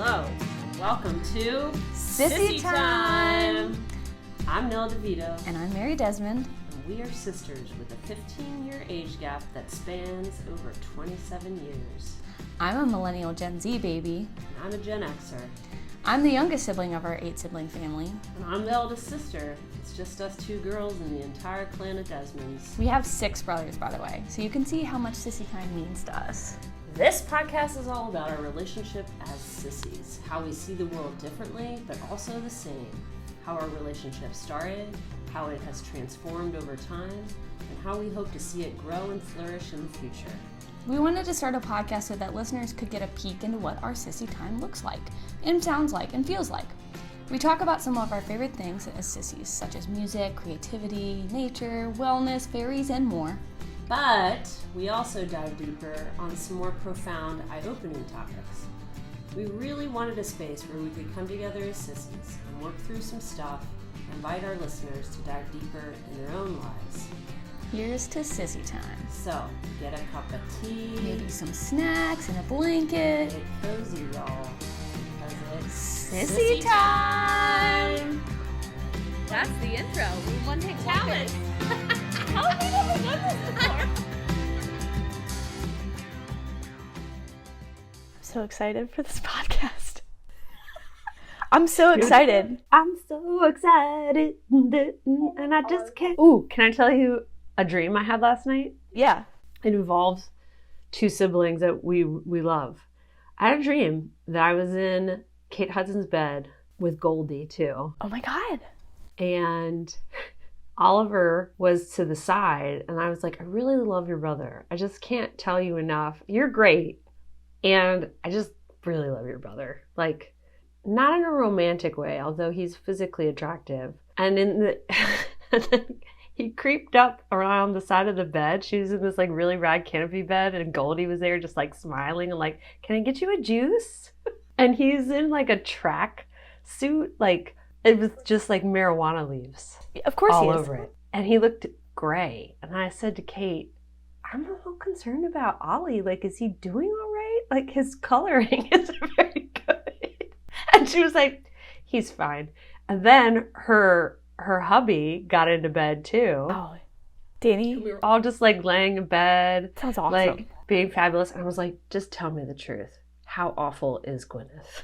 Hello, welcome to Sissy Time. I'm Nella DeVito. And I'm Mary Desmond. And we are sisters with a 15-year age gap that spans over 27 years. I'm a millennial Gen Z baby. And I'm a Gen Xer. I'm the youngest sibling of our 8-sibling family. And I'm the eldest sister. It's just us two girls in the entire clan of Desmonds. We have 6 brothers, by the way, so you can see how much Sissy Time means to us. This podcast is all about our relationship as sissies, how we see the world differently, but also the same, how our relationship started, how it has transformed over time, and how we hope to see it grow and flourish in the future. We wanted to start a podcast so that listeners could get a peek into what our Sissy Time looks like, and sounds like, and feels like. We talk about some of our favorite things as sissies, such as music, creativity, nature, wellness, fairies, and more. But we also dive deeper on some more profound, eye-opening topics. We really wanted a space where we could come together as sissies and work through some stuff and invite our listeners to dive deeper in their own lives. Here's to Sissy Time. So, get a cup of tea. Maybe some snacks and a blanket. Get cozy, y'all. Because it's Sissy Time! That's the intro. We want to take talent. How have we never done this before? I'm so excited for this podcast. I'm so excited. I'm so excited, and I just can't. Ooh, can I tell you a dream I had last night? Yeah. It involves 2 siblings that we love. I had a dream that I was in Kate Hudson's bed with Goldie too. Oh my God. And Oliver was to the side, and I was like, I really love your brother. I just can't tell you enough. You're great. And I just really love your brother. Like, not in a romantic way, although he's physically attractive. And and then he creeped up around the side of the bed. She was in this like really rad canopy bed, and Goldie was there just like smiling and like, can I get you a juice? And he's in like a track suit, like it was just like marijuana leaves. Of course all he is. over it. And he looked gray. And I said to Kate, I'm a little concerned about Ollie. Like, is he doing all right? Like, his coloring isn't very good. And she was like, he's fine. And then her hubby got into bed too. Oh, Danny. We were all just like laying in bed. Sounds awesome. Like being fabulous. And I was like, just tell me the truth. How awful is Gwyneth?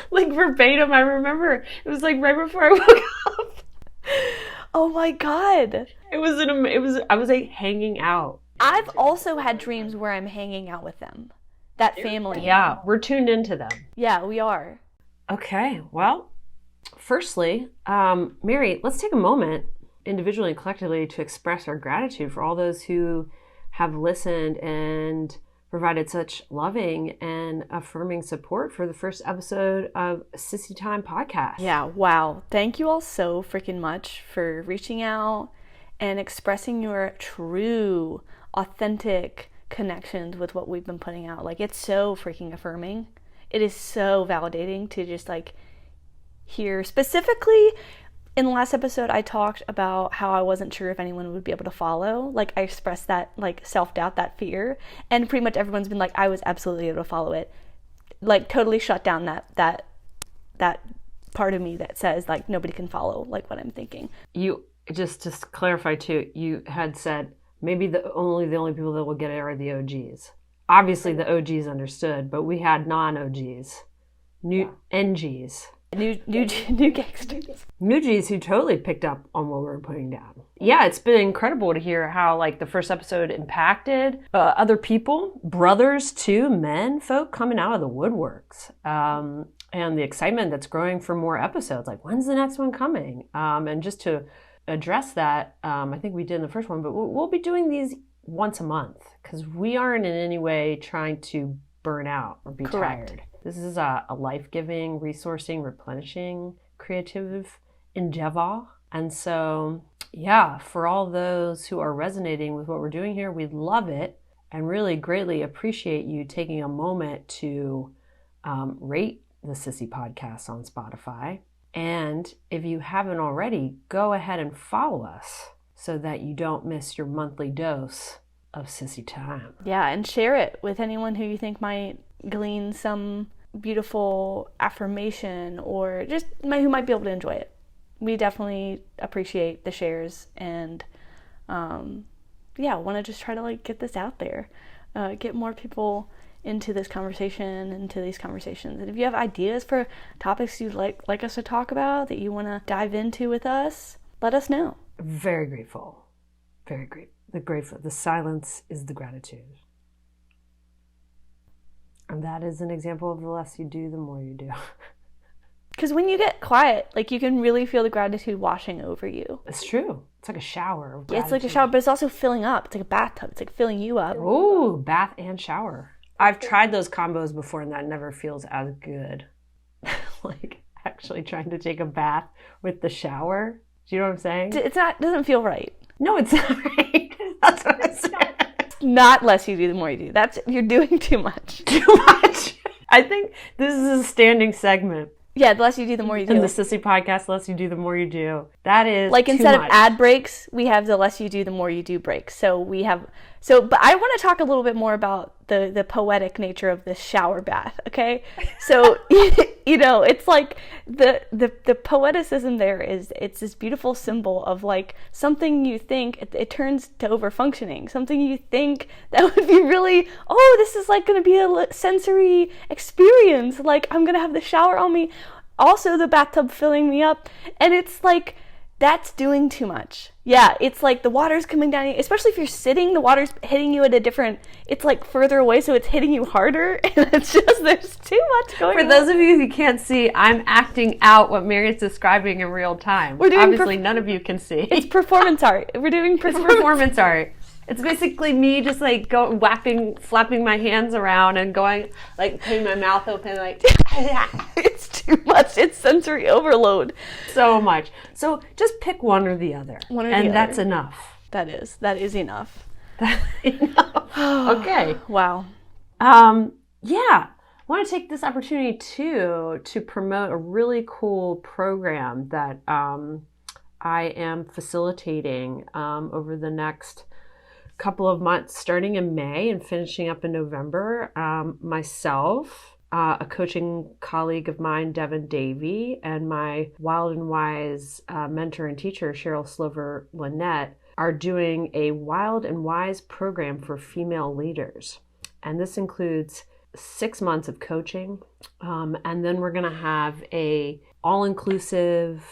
Like verbatim, I remember. It was like right before I woke up. Oh my God. I was like hanging out. I've also had dreams where I'm hanging out with them. That family. Yeah, we're tuned into them. Yeah, we are. Okay, well, firstly, Mary, let's take a moment individually and collectively to express our gratitude for all those who have listened and provided such loving and affirming support for the first episode of Sissy Time podcast. Yeah, wow. Thank you all so freaking much for reaching out and expressing your true, authentic connections with what we've been putting out. Like, it's so freaking affirming. It is so validating to just like hear. Specifically, in the last episode, I talked about how I wasn't sure if anyone would be able to follow. Like, I expressed that, like, self-doubt, that fear. And pretty much everyone's been like, I was absolutely able to follow it. Like, totally shut down that part of me that says, like, nobody can follow, like, what I'm thinking. You, just to clarify, too, you had said maybe the only people that will get it are the OGs. Obviously, the OGs understood, but we had non-OGs. NGs. New gangsters. New G's who totally picked up on what we were putting down. Yeah, it's been incredible to hear how like the first episode impacted other people, brothers too, men, folk coming out of the woodworks. And the excitement that's growing for more episodes. Like, when's the next one coming? And just to address that, I think we did in the first one, but we'll be doing these once a month because we aren't in any way trying to burn out or be tired. This is a life-giving, resourcing, replenishing, creative endeavor. And so, yeah, for all those who are resonating with what we're doing here, we love it and really greatly appreciate you taking a moment to rate the Sissy Podcast on Spotify. And if you haven't already, go ahead and follow us so that you don't miss your monthly dose of Sissy Time. Yeah, and share it with anyone who you think might glean some beautiful affirmation or just who might be able to enjoy it. We definitely appreciate the shares and want to just try to like get this out there, get more people into this conversation, into these conversations. And if you have ideas for topics you'd like us to talk about that you want to dive into with us, let us know. Very grateful. Very grateful. The silence is the gratitude. And that is an example of the less you do, the more you do. Because when you get quiet, like you can really feel the gratitude washing over you. It's true. It's like a shower of gratitude. Yeah, it's like a shower, but it's also filling up. It's like a bathtub. It's like filling you up. Ooh, bath and shower. I've tried those combos before and that never feels as good. Like actually trying to take a bath with the shower. Do you know what I'm saying? Doesn't feel right. No, it's not right. That's what I said. Not less you do, the more you do. You're doing too much. Too much. I think this is a standing segment. Yeah, the less you do, the more you do. In the Sissy podcast, the less you do, the more you do. That is like instead too much. Of ad breaks, we have the less you do, the more you do breaks. But I want to talk a little bit more about the poetic nature of this shower bath, okay? So, it's like the poeticism there it's this beautiful symbol of like something you think, it turns to over-functioning. Something you think that would be really, this is like going to be a sensory experience. Like, I'm going to have the shower on me, also the bathtub filling me up. And it's like, that's doing too much. Yeah, it's like the water's coming down, especially if you're sitting, the water's hitting you at it's like further away, so it's hitting you harder, and it's just, there's too much going on. For those of you who can't see, I'm acting out what Mary's describing in real time. Obviously, none of you can see. It's performance art. We're doing performance art. It's basically me just like flapping my hands around and going, like putting my mouth open, like. It's too much. It's sensory overload. So much. So just pick one or the other. And that's enough. That is enough. Okay. Wow. Yeah. I want to take this opportunity to promote a really cool program that I am facilitating over the next couple of months, starting in May and finishing up in November. Myself, a coaching colleague of mine, Devin Davey, and my Wild and Wise mentor and teacher, Cheryl Slover Lynette, are doing a Wild and Wise program for female leaders. And this includes 6 months of coaching. And then we're going to have a all-inclusive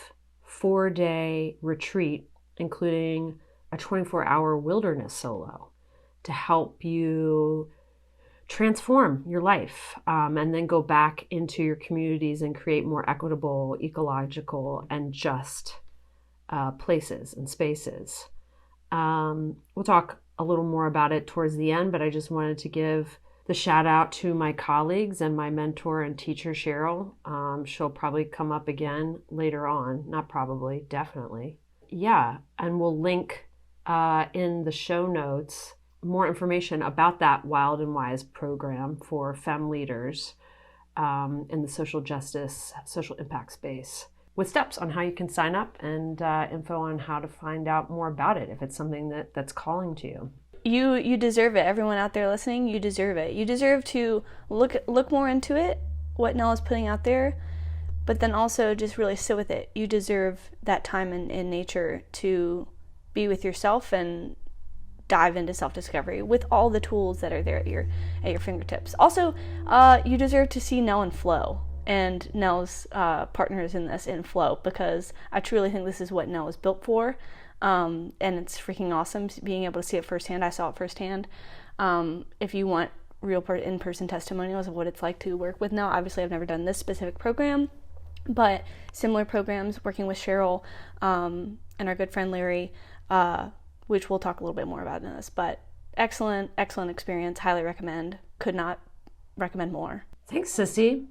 4-day retreat, including a 24-hour wilderness solo to help you transform your life and then go back into your communities and create more equitable, ecological, and just places and spaces. We'll talk a little more about it towards the end, but I just wanted to give the shout out to my colleagues and my mentor and teacher, Cheryl. She'll probably come up again later on. Not probably, definitely. Yeah, and we'll link in the show notes more information about that Wild and Wise program for femme leaders in the social justice, social impact space, with steps on how you can sign up and info on how to find out more about it if it's something that's calling to you. You deserve it. Everyone out there listening, you deserve it. You deserve to look more into it, what Nell is putting out there, but then also just really sit with it. You deserve that time in nature to be with yourself and dive into self-discovery with all the tools that are there at your fingertips. Also, you deserve to see Nell in flow and Nell's partners in this in flow, because I truly think this is what Nell is built for. And it's freaking awesome being able to see it firsthand. I saw it firsthand. If you want real in-person testimonials of what it's like to work with Nell, obviously I've never done this specific program, but similar programs working with Cheryl and our good friend Larry, which we'll talk a little bit more about in this, but excellent experience. Highly recommend. Could not recommend more. Thanks, Sissy.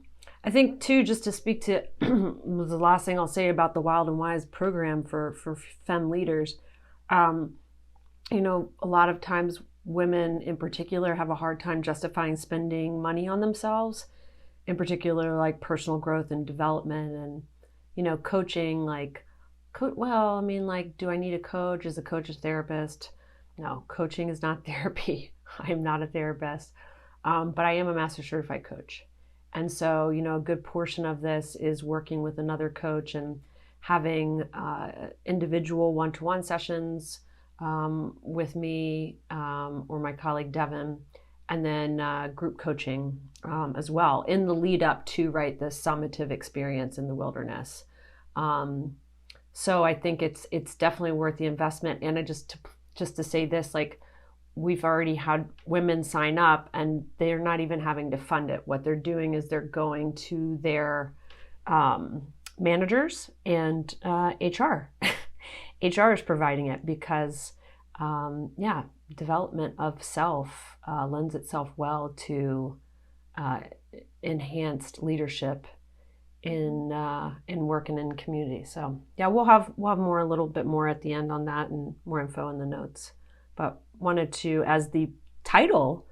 I think too, just to speak to the last thing I'll say about the Wild and Wise program for femme leaders, a lot of times women in particular have a hard time justifying spending money on themselves, in particular like personal growth and development and, coaching, do I need a coach? Is a coach a therapist? No, coaching is not therapy. I am not a therapist. but I am a master certified coach. And so, a good portion of this is working with another coach and having individual one-to-one sessions with me or my colleague Devin, and then group coaching as well in the lead up to this summative experience in the wilderness. So I think it's definitely worth the investment. And I just to say this, we've already had women sign up and they're not even having to fund it. What they're doing is they're going to their managers and HR. HR is providing it because, development of self lends itself well to enhanced leadership in working in community. So we'll have more, a little bit more at the end on that and more info in the notes. But wanted to, as the title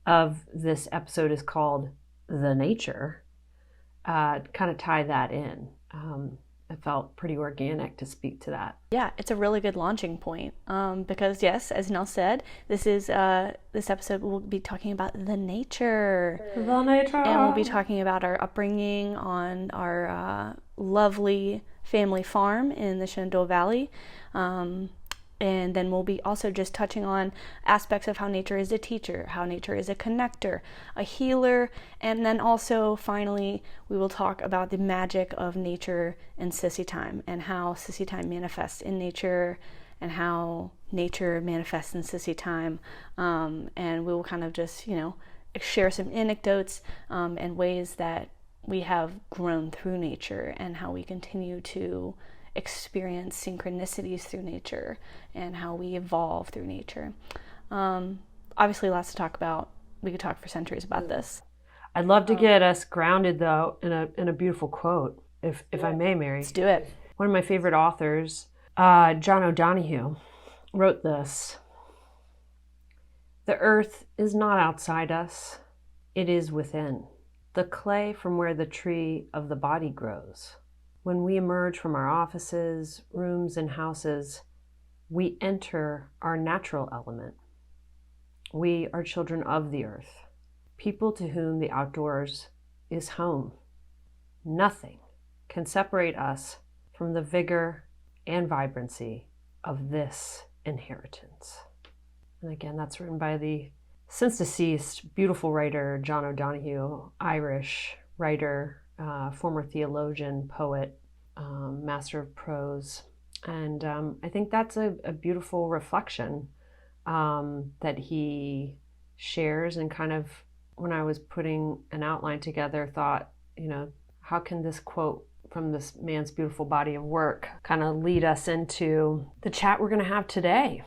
of this episode is called The Nature, kind of tie that in. It felt pretty organic to speak to that. Yeah, it's a really good launching point because, yes, as Nell said, this episode we'll be talking about the nature. The nature. And we'll be talking about our upbringing on our lovely family farm in the Shenandoah Valley. And then we'll be also just touching on aspects of how nature is a teacher, how nature is a connector, a healer, and then also finally we will talk about the magic of nature and Sissy Time and how Sissy Time manifests in nature and how nature manifests in Sissy Time. And we will kind of just, share some anecdotes and ways that we have grown through nature and how we continue to experience synchronicities through nature and how we evolve through nature. Obviously lots to talk about. We could talk for centuries about this. I'd love to get us grounded though in a beautiful quote, if I may, Mary. Let's do it. One of my favorite authors, John O'Donohue, wrote this: "The earth is not outside us, it is within, the clay from where the tree of the body grows. When we emerge from our offices, rooms, and houses, we enter our natural element. We are children of the earth, people to whom the outdoors is home. Nothing can separate us from the vigor and vibrancy of this inheritance." And again, that's written by the since deceased beautiful writer John O'Donohue, Irish writer, former theologian, poet, master of prose. And I think that's a beautiful reflection that he shares, and kind of, when I was putting an outline together, thought, how can this quote from this man's beautiful body of work kind of lead us into the chat we're going to have today.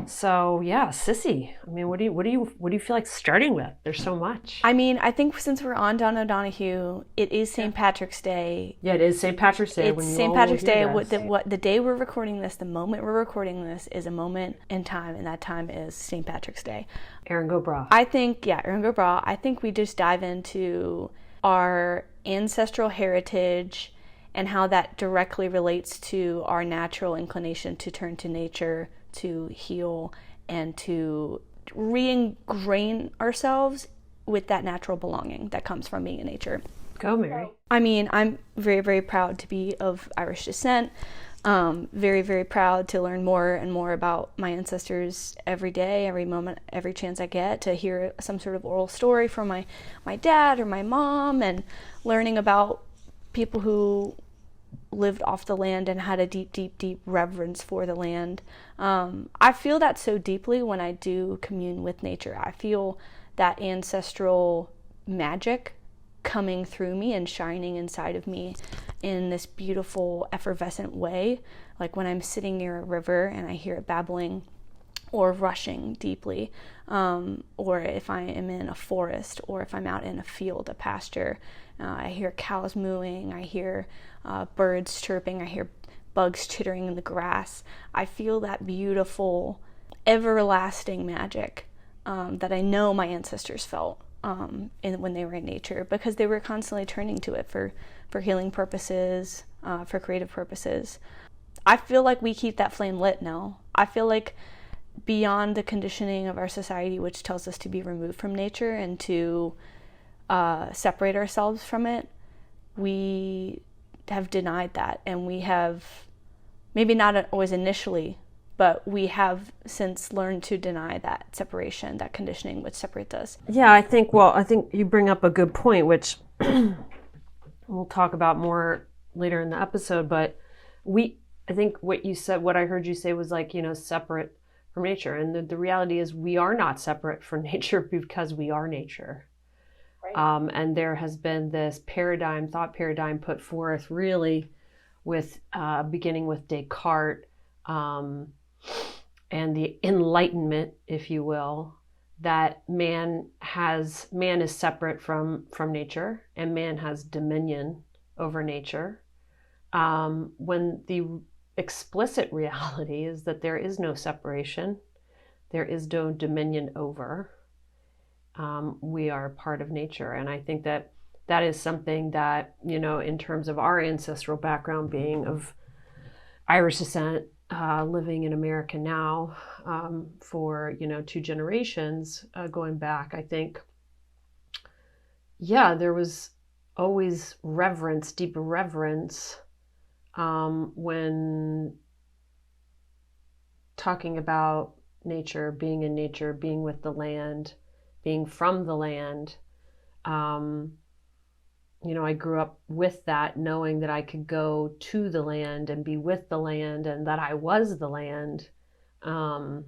So Sissy, what do you feel like starting with? There's so much. I think since we're on John O'Donohue, it is St. Patrick's Day. Yeah, it is St. Patrick's Day. It's St. Patrick's Day. The day we're recording this, the moment we're recording this, is a moment in time, and that time is St. Patrick's Day. Erin go bragh. Erin go bragh. I think we just dive into our ancestral heritage and how that directly relates to our natural inclination to turn to nature, to heal, and to re-ingrain ourselves with that natural belonging that comes from being in nature. Go, Mary. I'm very, very proud to be of Irish descent. Very, very proud to learn more and more about my ancestors every day, every moment, every chance I get to hear some sort of oral story from my dad or my mom, and learning about people who lived off the land and had a deep, deep, deep reverence for the land. I feel that so deeply when I do commune with nature. I feel that ancestral magic coming through me and shining inside of me in this beautiful, effervescent way. Like when I'm sitting near a river and I hear it babbling or rushing deeply, or if I am in a forest, or if I'm out in a field, a pasture, I hear cows mooing, I hear birds chirping, I hear bugs chittering in the grass. I feel that beautiful, everlasting magic that I know my ancestors felt when they were in nature, because they were constantly turning to it for healing purposes, for creative purposes. I feel like we keep that flame lit now. I feel like beyond the conditioning of our society, which tells us to be removed from nature and to separate ourselves from it, we have denied that. And we have, maybe not always initially, but we have since learned to deny that separation, that conditioning which separates us. Yeah, I think you bring up a good point, which we'll talk about more later in the episode, but I think what I heard you say was like, separate from nature. And the reality is we are not separate from nature because we are nature. Right. And there has been this thought paradigm put forth really with, beginning with Descartes, and the Enlightenment, if you will, that man is separate from nature, and man has dominion over nature. When the explicit reality is that there is no separation, there is no dominion over. We are part of nature. And I think that is something that, in terms of our ancestral background, being of Irish descent, living in America now, for, 2 generations going back, I think, there was always deep reverence, when talking about nature, being in nature, being with the land, being from the land. I grew up with that, knowing that I could go to the land and be with the land, and that I was the land. And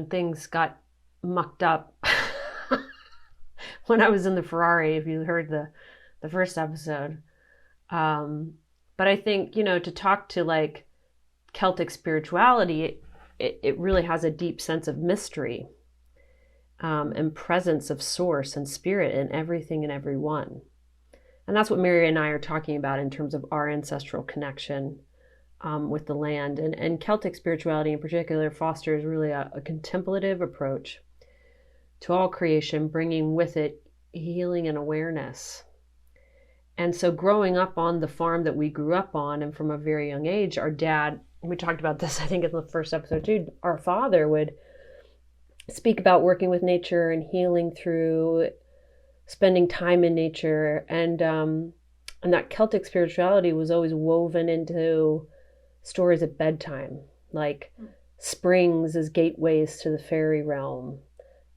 things got mucked up when I was in the Ferrari, if you heard the first episode. But I think, to talk to like Celtic spirituality, it really has a deep sense of mystery, and presence of source and spirit in everything and everyone. And that's what Mary and I are talking about in terms of our ancestral connection, with the land. And Celtic spirituality in particular fosters really a contemplative approach to all creation, bringing with it healing and awareness. And so growing up on the farm that we grew up on, and from a very young age, our dad, we talked about this, I think, in the first episode too, our father would speak about working with nature and healing through spending time in nature. And that Celtic spirituality was always woven into stories at bedtime, like springs as gateways to the fairy realm,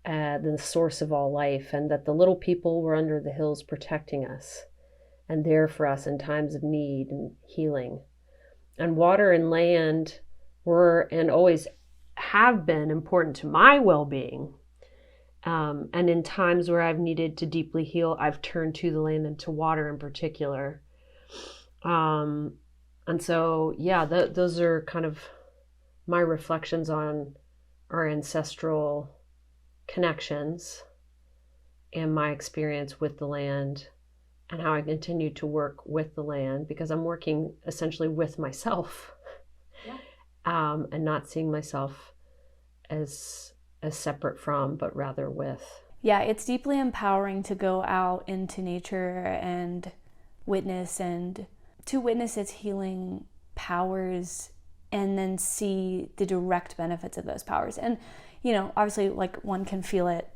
the source of all life, and that the little people were under the hills protecting us and there for us in times of need and healing. And water and land were and always have been important to my well-being. And in times where I've needed to deeply heal, I've turned to the land and to water in particular. And so, those are kind of my reflections on our ancestral connections and my experience with the land, and how I continue to work with the land, because I'm working essentially with myself, and not seeing myself as separate from, but rather with. Yeah, it's deeply empowering to go out into nature and witness its healing powers, and then see the direct benefits of those powers. And, obviously, like, one can feel it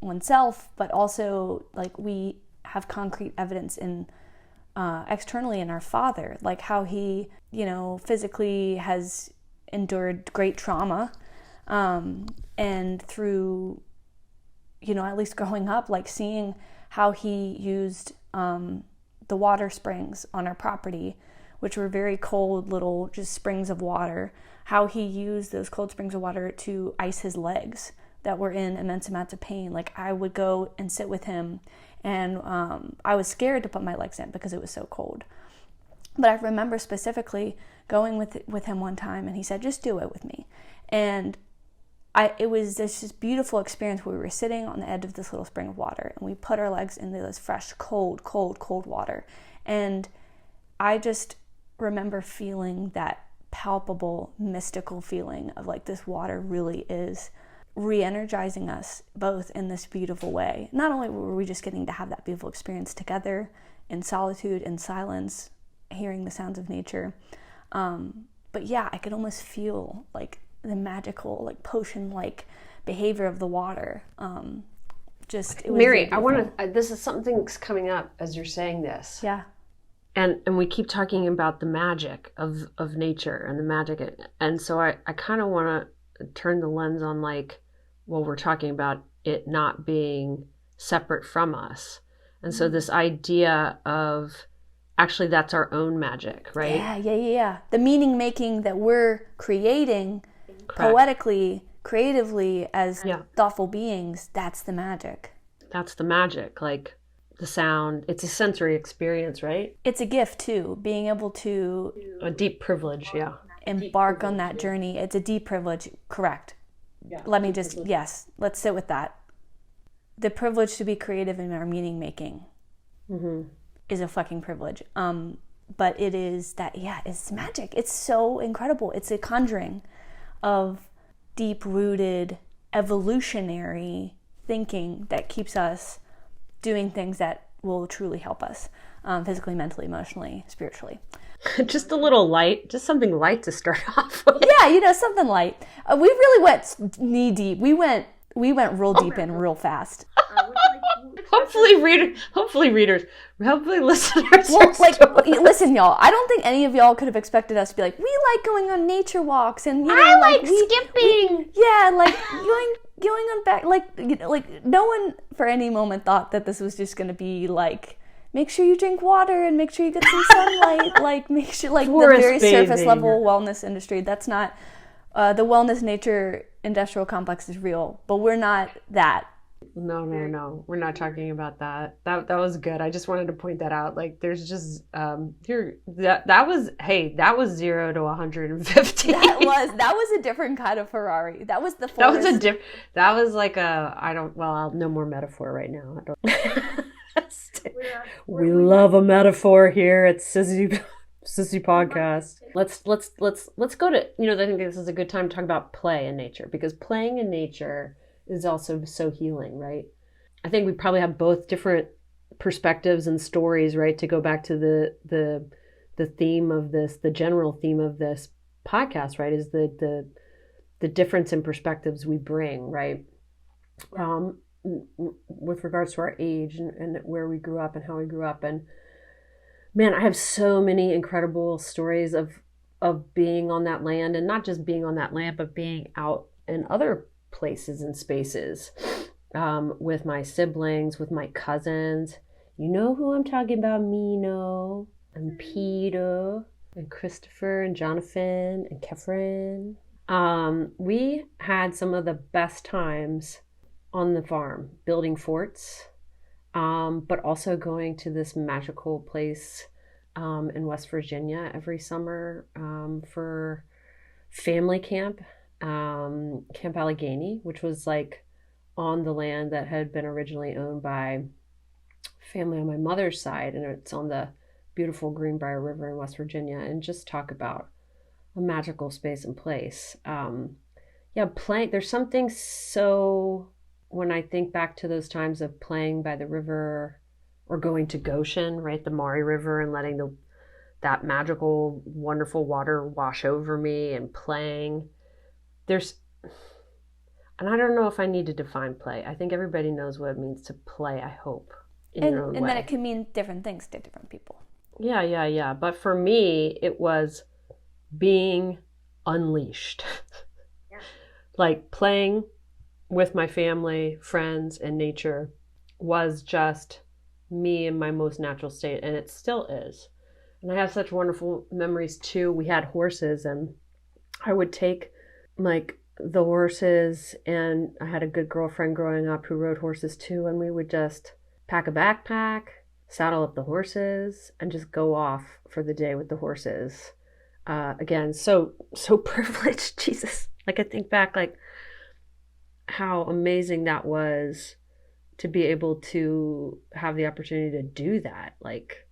oneself, but also, like, we have concrete evidence in externally in our father, like how he, physically has endured great trauma, and through, at least growing up, like seeing how he used the water springs on our property, which were very cold little just springs of water, how he used those cold springs of water to ice his legs that were in immense amounts of pain. Like, I would go and sit with him, and I was scared to put my legs in because it was so cold. But I remember specifically going with him one time, and he said, "Just do it with me." And it was this beautiful experience where we were sitting on the edge of this little spring of water, and we put our legs into this fresh, cold water. And I just remember feeling that palpable, mystical feeling of like, this water really is re-energizing us both in this beautiful way. Not only were we just getting to have that beautiful experience together in solitude and silence, hearing the sounds of nature, but I could almost feel like the magical, like potion-like behavior of the water. Just it was Mary, I want to. This is something's coming up as you're saying this. Yeah. And we keep talking about the magic of nature and the magic, and so I kind of want to turn the lens on, like, well, we're talking about it not being separate from us, and so this idea of actually that's our own magic, right? Yeah. The meaning making that we're creating poetically, creatively as thoughtful beings, that's the magic. That's the magic, like the sound. It's a sensory experience, right? It's a gift too, being able to a deep privilege, embark on that journey. It's a deep privilege, correct. Let me just, let's sit with that. The privilege to be creative in our meaning making is a fucking privilege. But it is that, it's magic. It's so incredible. It's a conjuring of deep-rooted evolutionary thinking that keeps us doing things that will truly help us physically, mentally, emotionally, spiritually. Just a little light, just something light to start off with. Yeah, something light. We really went knee deep. We went real deep in real fast. Hopefully listeners. Well, listen, y'all. I don't think any of y'all could have expected us to be like, we like going on nature walks and I like skipping. Going on back. Like no one for any moment thought that this was just going to be like, make sure you drink water and make sure you get some sunlight. Like make sure, like forest the very bathing. Surface level wellness industry. That's not the wellness nature industrial complex is real, but we're not that. No. We're not talking about that. That was good. I just wanted to point that out. Like, there's just that was 0 to 150. That was a different kind of Ferrari. That was the forest. That was like I'll no more metaphor right now. I don't. We love a metaphor here at Sissy Podcast. Let's go to, I think this is a good time to talk about play in nature, because playing in nature is also so healing, right? I think we probably have both different perspectives and stories, right? To go back to the theme of this, the general theme of this podcast, right? Is the difference in perspectives we bring, right? With regards to our age and where we grew up and how we grew up. And man, I have so many incredible stories of being on that land, and not just being on that land, but being out in other places and spaces with my siblings, with my cousins. You know who I'm talking about? Mino and Peter and Christopher and Jonathan and Kefren. We had some of the best times on the farm, building forts, but also going to this magical place in West Virginia every summer for family camp. Camp Allegheny, which was like on the land that had been originally owned by family on my mother's side, and it's on the beautiful Greenbrier River in West Virginia. And just talk about a magical space and place. Playing, there's something so, when I think back to those times of playing by the river or going to Goshen, right, the Maury River, and letting that magical, wonderful water wash over me and playing. And I don't know if I need to define play. I think everybody knows what it means to play, I hope, in your own way. And then it can mean different things to different people. Yeah. But for me, it was being unleashed. Yeah. Like playing with my family, friends, and nature was just me in my most natural state, and it still is. And I have such wonderful memories too. We had horses, and I would take like the horses, and I had a good girlfriend growing up who rode horses too, and we would just pack a backpack, saddle up the horses, and just go off for the day with the horses. Again, so privileged, Jesus. Like I think back, like how amazing that was to be able to have the opportunity to do that, like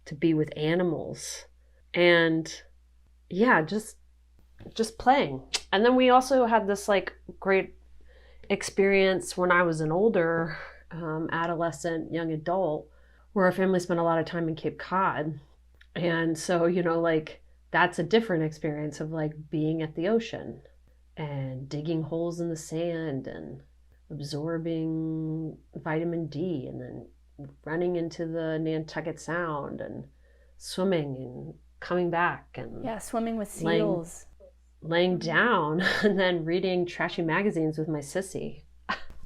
to be with animals, and just playing. And then we also had this like great experience when I was an older adolescent, young adult, where our family spent a lot of time in Cape Cod. And so, like that's a different experience of like being at the ocean and digging holes in the sand and absorbing vitamin D and then running into the Nantucket Sound and swimming and coming back and swimming with seals, laying down and then reading trashy magazines with my sissy.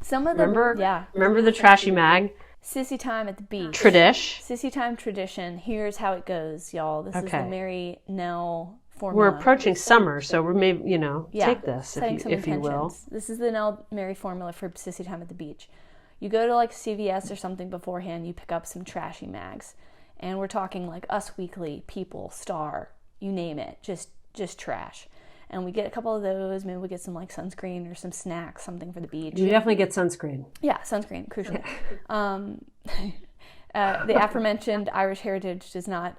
Some of them, remember the trashy mag? Sissy Time at the beach. Sissy Time tradition. Here's how it goes, y'all. This is the Mary Nell formula. We're approaching summer, so we're maybe, take this if you will. This is the Nell Mary formula for Sissy Time at the beach. You go to like CVS or something beforehand, you pick up some trashy mags. And we're talking like Us Weekly, People, Star, you name it, just trash. And we get a couple of those. Maybe we get some like sunscreen or some snacks, something for the beach. You definitely get sunscreen. Yeah, sunscreen, crucial. The aforementioned Irish heritage does not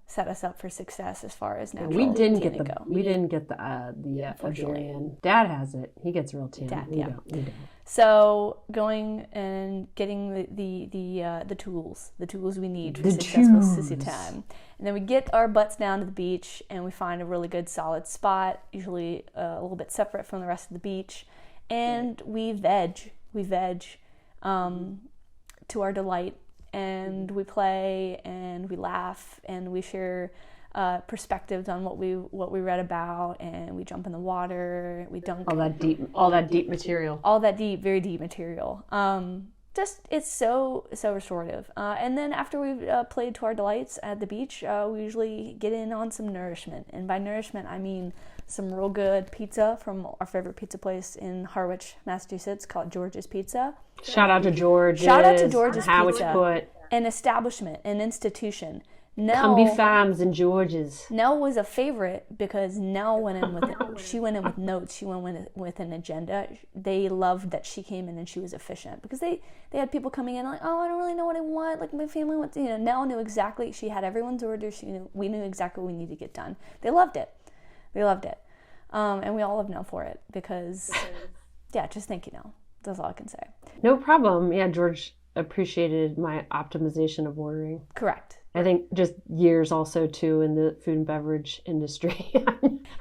set us up for success as far as natural We didn't tanning get go. We didn't get the Adrian. Dad has it. He gets real tan. We don't. So going and getting the tools we need for successful Sissy Time. And then we get our butts down to the beach and we find a really good solid spot, usually a little bit separate from the rest of the beach. And we veg to our delight. And we play and we laugh and we share perspectives on what we read about, and we jump in the water, we dunk. All that deep material. Very deep material. Just it's so restorative. And then after we've played to our delights at the beach, we usually get in on some nourishment. And by nourishment, I mean some real good pizza from our favorite pizza place in Harwich, Massachusetts, called George's Pizza. Shout out to George's Pizza. An establishment, an institution. Come be fams in George's. Nell was a favorite because Nell went in with she went in with notes. She went with an agenda. They loved that she came in and she was efficient because they had people coming in like, oh, I don't really know what I want. Like my family wants, Nell knew exactly. She had everyone's orders. We knew exactly what we needed to get done. They loved it. And we all love Nell for it because, just thank you, Nell. That's all I can say. No problem. Yeah, George appreciated my optimization of ordering. Correct. I think just years also too in the food and beverage industry.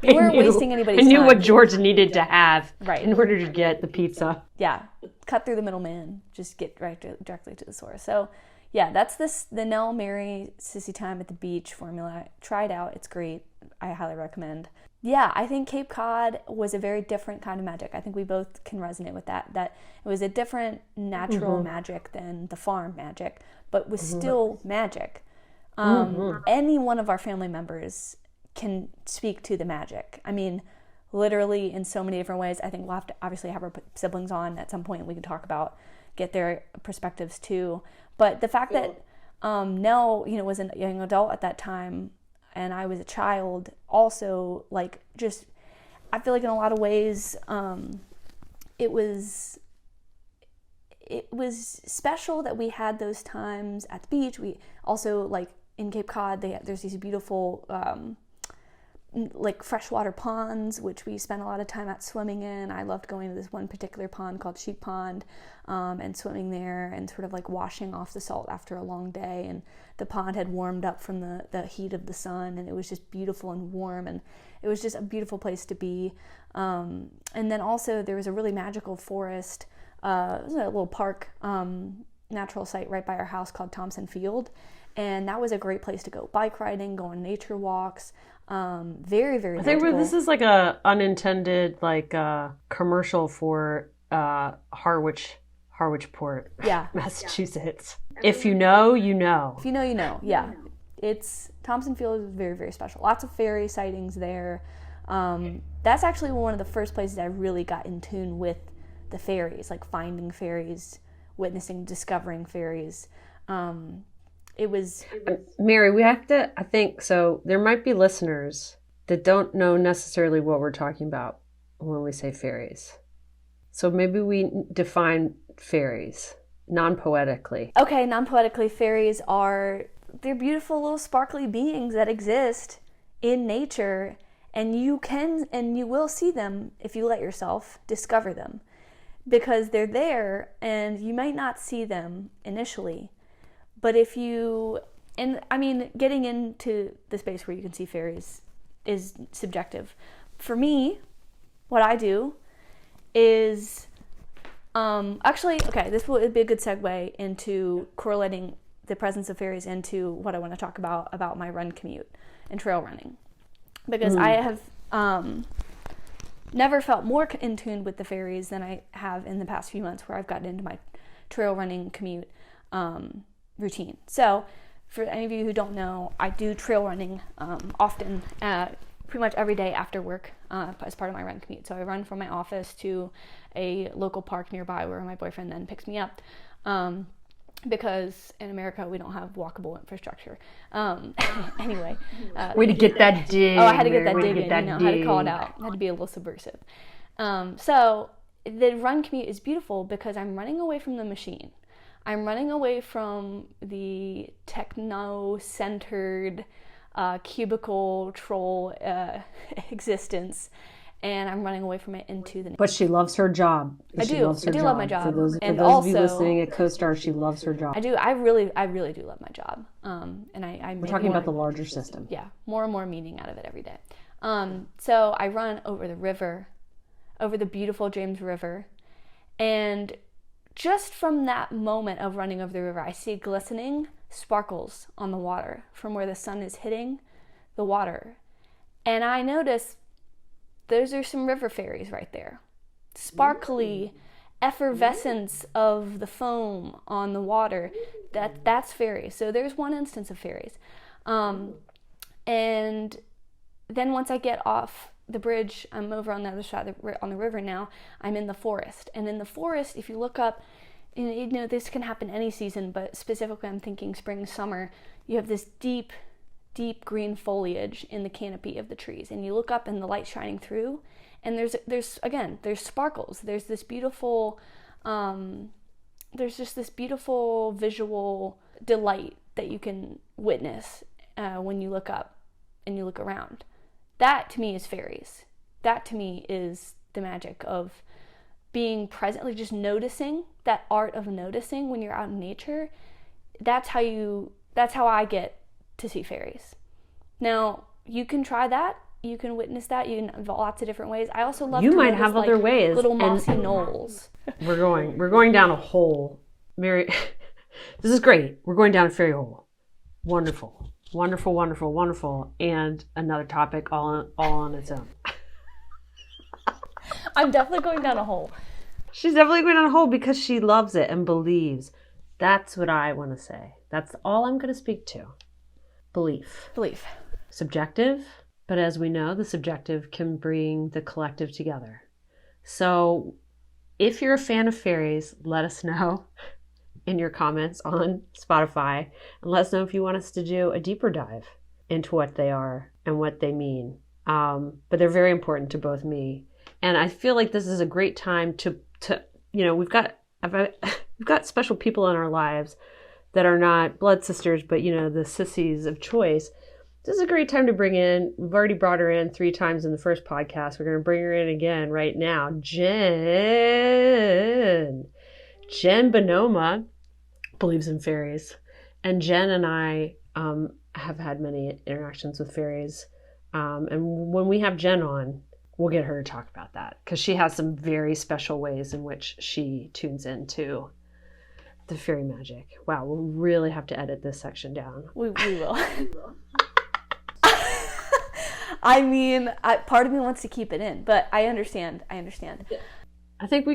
We weren't wasting anybody's time. I knew what George needed to have in order to get the pizza. Yeah, cut through the middleman, just get directly to the source. So, yeah, that's the Nell Mary Sissy Time at the beach formula. Try it out; it's great. I highly recommend. Yeah, I think Cape Cod was a very different kind of magic. I think we both can resonate with that. That it was a different natural magic than the farm magic, but was still magic. Any one of our family members can speak to the magic. I mean, literally in so many different ways. I think we'll have to obviously have our siblings on at some point. We can talk about, get their perspectives too. But the fact that Nell, was a young adult at that time, and I was a child, also like just, I feel like in a lot of ways, it was special that we had those times at the beach. We also like. In Cape Cod, there's these beautiful like freshwater ponds, which we spent a lot of time at swimming in. I loved going to this one particular pond called Sheep Pond and swimming there and sort of like washing off the salt after a long day. And the pond had warmed up from the heat of the sun, and it was just beautiful and warm, and it was just a beautiful place to be. And then also there was a really magical forest, it was a little park, natural site right by our house called Thompson Field. And that was a great place to go bike riding, go on nature walks. Very, very. I think this is like a unintended commercial for Harwichport, Massachusetts. If you know, you know. If you know, you know. Yeah, it's Thompson Field is very, very special. Lots of fairy sightings there. That's actually one of the first places I really got in tune with the fairies, like finding fairies, witnessing, discovering fairies. It was Mary, we have to, I think, so there might be listeners that don't know necessarily what we're talking about when we say fairies. So maybe we define fairies non-poetically. Okay, non-poetically, fairies they're beautiful little sparkly beings that exist in nature, and you can and you will see them if you let yourself discover them, because they're there and you might not see them initially. But getting into the space where you can see fairies is subjective. For me, what I do is, actually, okay, this will be a good segue into correlating the presence of fairies into what I want to talk about my run commute and trail running. Because I have never felt more in tune with the fairies than I have in the past few months, where I've gotten into my trail running commute routine. So for any of you who don't know, I do trail running often, pretty much every day after work as part of my run commute. So I run from my office to a local park nearby where my boyfriend then picks me up. Because in America we don't have walkable infrastructure. Anyway. Way to get that dig. Oh, I had to get that dig in, I had to call it out. I had to be a little subversive. So the run commute is beautiful because I'm running away from the machine. I'm running away from the techno-centered cubicle troll existence, and I'm running away from it into the... But she loves her job. I do love my job. For those and of you listening at CoStar, she loves her job. I do. I really do love my job. And we're talking about the larger system. Yeah, more and more meaning out of it every day. So I run over the river, over the beautiful James River, and just from that moment of running over the river, I see glistening sparkles on the water from where the sun is hitting the water. And I notice those are some river fairies right there. Sparkly effervescence of the foam on the water. That's fairies. So there's one instance of fairies. And then once I get off the bridge, I'm over on the other side on the river now. I'm in the forest. And in the forest, if you look up, you know, this can happen any season, but specifically I'm thinking spring, summer, you have this deep green foliage in the canopy of the trees, and you look up and the light's shining through, and there's sparkles. There's this beautiful there's just this beautiful visual delight that you can witness when you look up and you look around. That to me is fairies. That to me is the magic of being present, like just noticing, that art of noticing when you're out in nature. That's how I get to see fairies. Now, you can try that. You can witness that. You can lots of different ways. I also love. You might have other ways. Little mossy knolls. We're going down a hole, Mary. This is great. We're going down a fairy hole. Wonderful, wonderful, wonderful, wonderful, and another topic all on its own. I'm definitely going down a hole. She's definitely going down a hole because she loves it and believes. That's what I want to say. That's all I'm going to speak to. Belief. Subjective, but as we know, the subjective can bring the collective together. So if you're a fan of fairies, let us know in your comments on Spotify, and let us know if you want us to do a deeper dive into what they are and what they mean. But they're very important to both me. And I feel like this is a great time to we've got special people in our lives that are not blood sisters, but the sissies of choice. This is a great time to bring in. We've already brought her in 3 times in the first podcast. We're going to bring her in again right now. Jen Bonoma believes in fairies, and Jen and I have had many interactions with fairies. And when we have Jen on, we'll get her to talk about that, because she has some very special ways in which she tunes into the fairy magic. Wow, we'll really have to edit this section down. We will. I mean, part of me wants to keep it in, but I understand. I think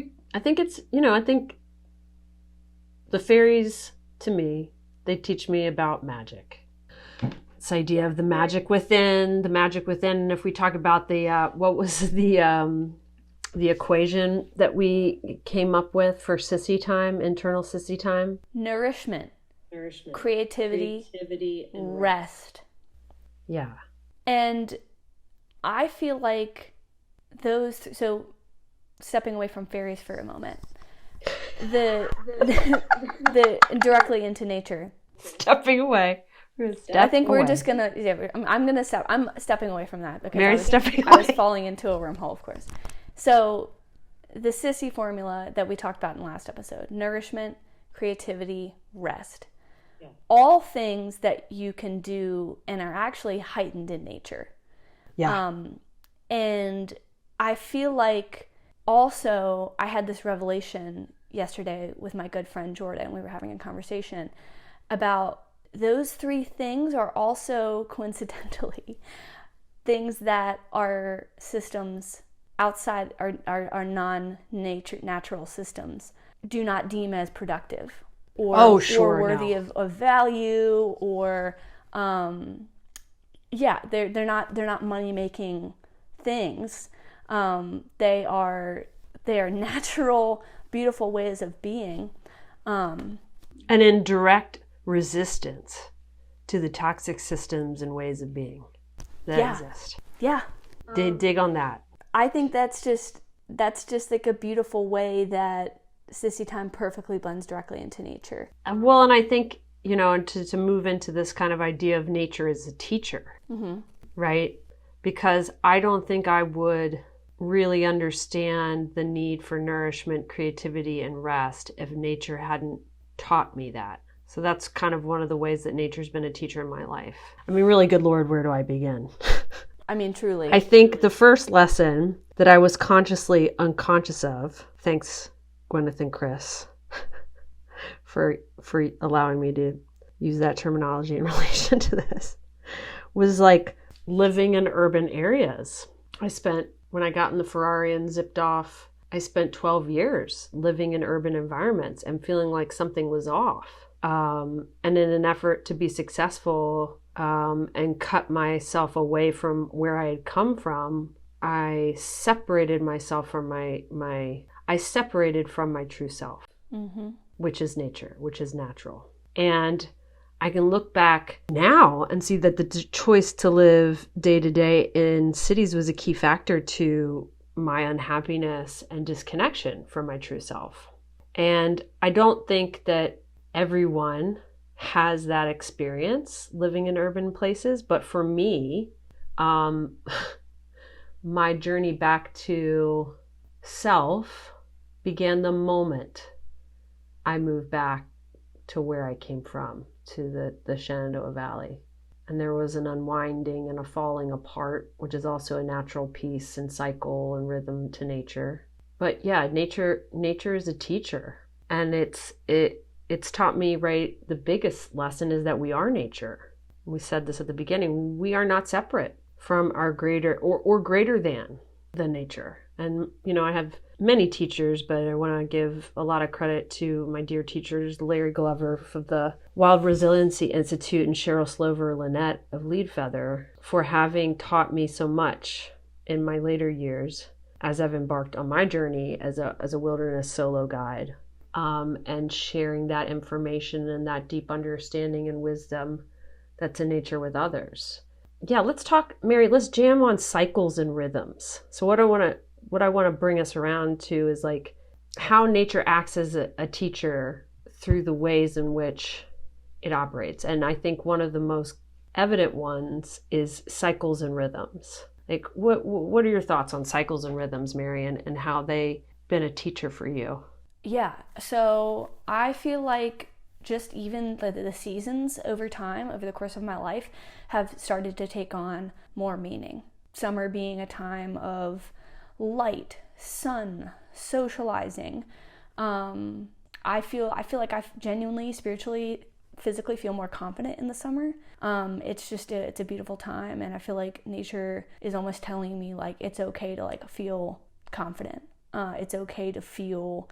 the fairies, to me, they teach me about magic. This idea of the magic within, and if we talk about the, what was the equation that we came up with for Sissy Time, internal Sissy Time? Nourishment. Creativity and rest. Yeah. And I feel like so stepping away from fairies for a moment, the directly into nature. Stepping away. I think we're just gonna. Yeah, I'm stepping away from that because Mary's stepping away. I was falling into a wormhole, of course. So, the Sissy formula that we talked about in the last episode: nourishment, creativity, rest. Yeah. All things that you can do and are actually heightened in nature. Yeah. And I feel like also I had this revelation yesterday with my good friend Jordan. We were having a conversation about those three things are also coincidentally things that our systems outside our non-natural systems do not deem as productive or worthy of value or they're not money making things. They are natural, beautiful ways of being, and in direct resistance to the toxic systems and ways of being that exist. Yeah. Dig on that. I think that's just like a beautiful way that Sissy Time perfectly blends directly into nature. Well, and I think, to move into this kind of idea of nature as a teacher, right? Because I don't think I would really understand the need for nourishment, creativity, and rest if nature hadn't taught me that. So that's kind of one of the ways that nature's been a teacher in my life. I mean, really, good Lord, where do I begin? I mean, truly. I think the first lesson that I was consciously unconscious of, thanks Gwyneth and Chris for allowing me to use that terminology in relation to this, was like living in urban areas. When I got in the Ferrari and zipped off, I spent 12 years living in urban environments and feeling like something was off. And in an effort to be successful and cut myself away from where I had come from, I separated myself from I separated from my true self, which is nature, which is natural. And I can look back now and see that the choice to live day to day in cities was a key factor to my unhappiness and disconnection from my true self. And I don't think that everyone has that experience living in urban places, but for me, my journey back to self began the moment I moved back to where I came from, to the Shenandoah Valley. And there was an unwinding and a falling apart, which is also a natural piece and cycle and rhythm to nature. But yeah, nature is a teacher. And it's taught me, right, the biggest lesson is that we are nature. We said this at the beginning. We are not separate from our greater or greater than the nature. And, I have many teachers, but I want to give a lot of credit to my dear teachers, Larry Glover of the Wild Resiliency Institute and Cheryl Slover Lynette of Lead Feather for having taught me so much in my later years as I've embarked on my journey as a wilderness solo guide, and sharing that information and that deep understanding and wisdom that's in nature with others. Yeah, let's talk, Mary, let's jam on cycles and rhythms. So what I want to bring us around to is like how nature acts as a teacher through the ways in which it operates. And I think one of the most evident ones is cycles and rhythms. Like what are your thoughts on cycles and rhythms, Mary, and how they've been a teacher for you? Yeah, so I feel like just even the seasons over time, over the course of my life, have started to take on more meaning. Summer being a time of light, sun, socializing. I feel like I genuinely, spiritually, physically feel more confident in the summer. It's just it's a beautiful time, and I feel like nature is almost telling me like it's okay to like feel confident. It's okay to feel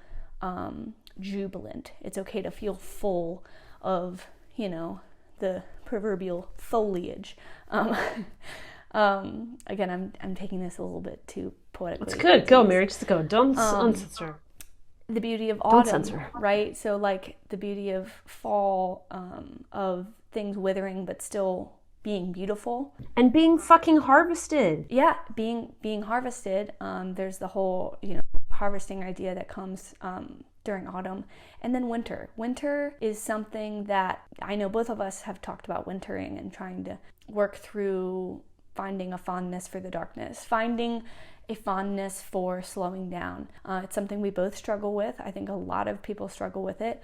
jubilant. It's okay to feel full of, the proverbial foliage. Again, I'm taking this a little bit too poetically. It's good. Go, Mary. Just go. Don't uncensor. The beauty of autumn, right? So like the beauty of fall, of things withering but still being beautiful and being fucking harvested. Yeah, being harvested. There's the whole harvesting idea that comes during autumn, and then winter. Winter is something that I know both of us have talked about wintering and trying to work through finding a fondness for the darkness, finding a fondness for slowing down. It's something we both struggle with. I think a lot of people struggle with it.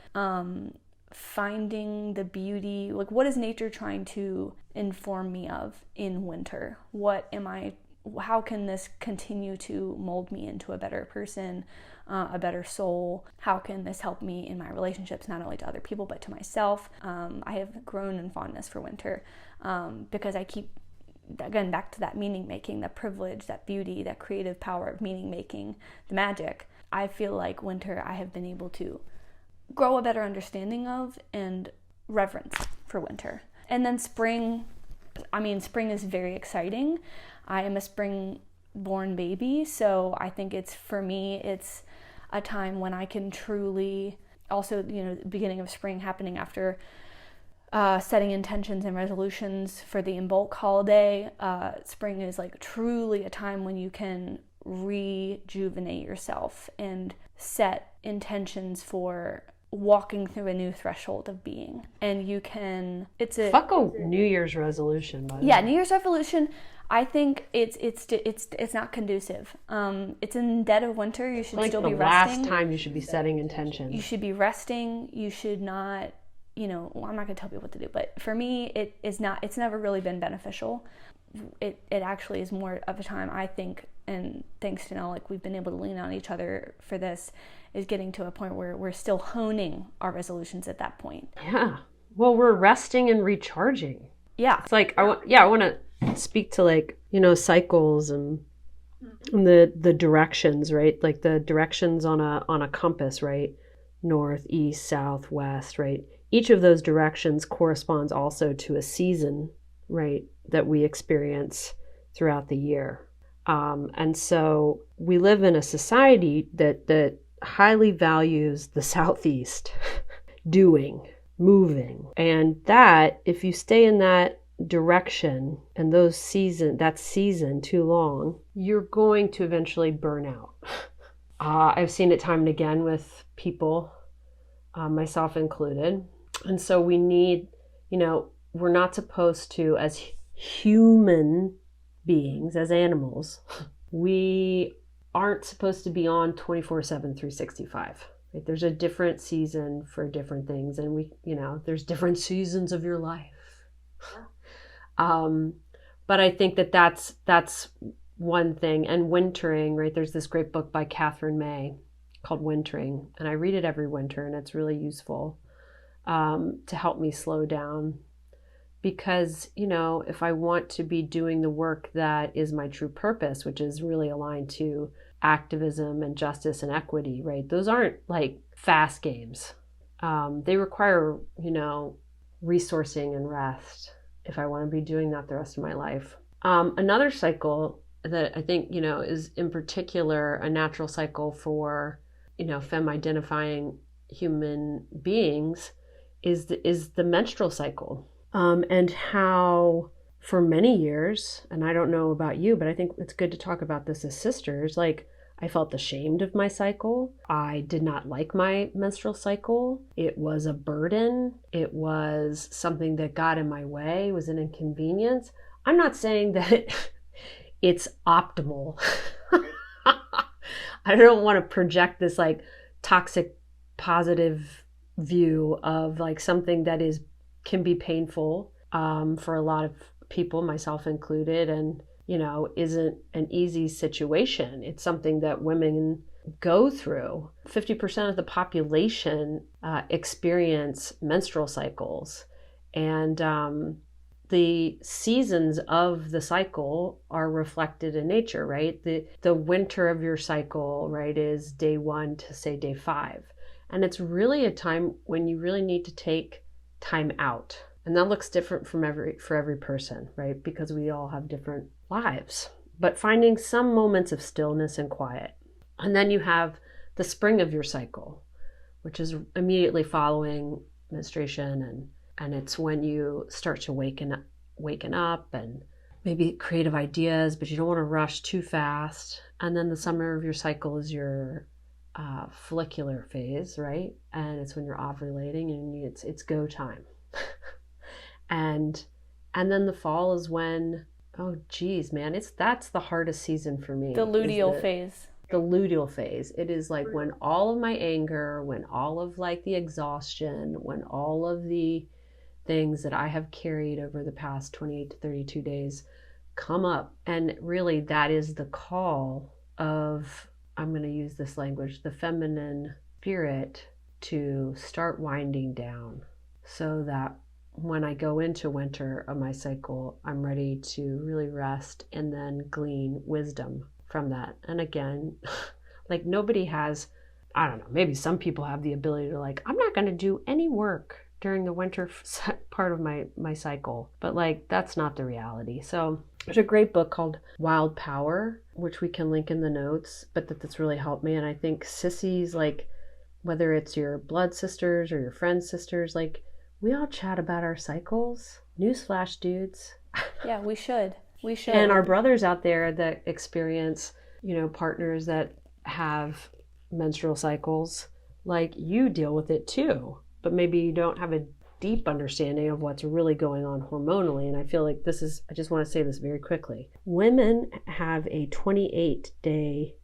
Finding the beauty, like what is nature trying to inform me of in winter? What am I how can this continue to mold me into a better person, a better soul? How can this help me in my relationships, not only to other people, but to myself? I have grown in fondness for winter because I keep, again, back to that meaning making, that privilege, that beauty, that creative power of meaning making, the magic. I feel like winter I have been able to grow a better understanding of and reverence for winter. And then spring is very exciting. I am a spring born baby, so I think it's a time when I can truly also, the beginning of spring happening after setting intentions and resolutions for the Imbolc holiday. Spring is like truly a time when you can rejuvenate yourself and set intentions for walking through a new threshold of being. And you can, fuck a New Year's resolution, by the way. Yeah, New Year's resolution, I think it's not conducive. It's in the dead of winter. You should still be resting. Last time you should be setting intentions. You should be resting. You should not, I'm not going to tell people what to do, but for me, it's never really been beneficial. It actually is more of a time, I think, and thanks to now, like, we've been able to lean on each other for this, is getting to a point where we're still honing our resolutions at that point. Yeah. Well, we're resting and recharging. Yeah. It's like, I want to speak to, like, cycles and the directions, right? Like the directions on a compass, right? North, east, south, west, right? Each of those directions corresponds also to a season, right, that we experience throughout the year. And so we live in a society that highly values the Southeast, doing, moving. And that, if you stay in that direction and that season too long, you're going to eventually burn out. I've seen it time and again with people, myself included. And so we need, we're not supposed to, as human beings, as animals, we aren't supposed to be on 24/7, 365. Right? There's a different season for different things, and there's different seasons of your life. But I think that's one thing. And wintering, right? There's this great book by Catherine May called Wintering, and I read it every winter, and it's really useful to help me slow down. Because, if I want to be doing the work that is my true purpose, which is really aligned to activism and justice and equity, right? Those aren't like fast games. They require, resourcing and rest if I want to be doing that the rest of my life. Another cycle that I think, is in particular a natural cycle for, femme identifying human beings is the menstrual cycle. And how for many years, and I don't know about you, but I think it's good to talk about this as sisters, like I felt ashamed of my cycle. I did not like my menstrual cycle. It was a burden. It was something that got in my way. It was an inconvenience. I'm not saying that it's optimal. I don't want to project this like toxic positive view of like something that can be painful for a lot of people, myself included, and isn't an easy situation. It's something that women go through. 50% of the population experience menstrual cycles, and the seasons of the cycle are reflected in nature, right? The winter of your cycle, right, is day 1 to say day 5, and it's really a time when you really need to take time out. And that looks different for every person, right? Because we all have different lives. But finding some moments of stillness and quiet. And then you have the spring of your cycle, which is immediately following menstruation, and it's when you start to waken up and maybe creative ideas, but you don't want to rush too fast. And then the summer of your cycle is your follicular phase, right? And it's when you're ovulating and it's go time. and then the fall is when, oh geez, man, that's the hardest season for me. The luteal phase. The luteal phase. It is like when all of my anger, when all of like the exhaustion, when all of the things that I have carried over the past 28 to 32 days come up. And really that is the call of, I'm going to use this language, the feminine spirit to start winding down so that when I go into winter of my cycle, I'm ready to really rest and then glean wisdom from that. And again, like nobody has, I don't know, maybe some people have the ability to like, I'm not going to do any work during the winter part of my cycle, but like that's not the reality. So there's a great book called Wild Power, which we can link in the notes, but that's really helped me. And I think Sissy's, like, whether it's your blood sisters or your friend's sisters, like we all chat about our cycles. Newsflash, dudes. Yeah, we should. We should. And our brothers out there that experience, partners that have menstrual cycles, like you deal with it too, but maybe you don't have a deep understanding of what's really going on hormonally. And I feel like I just want to say this very quickly. Women have a 28-day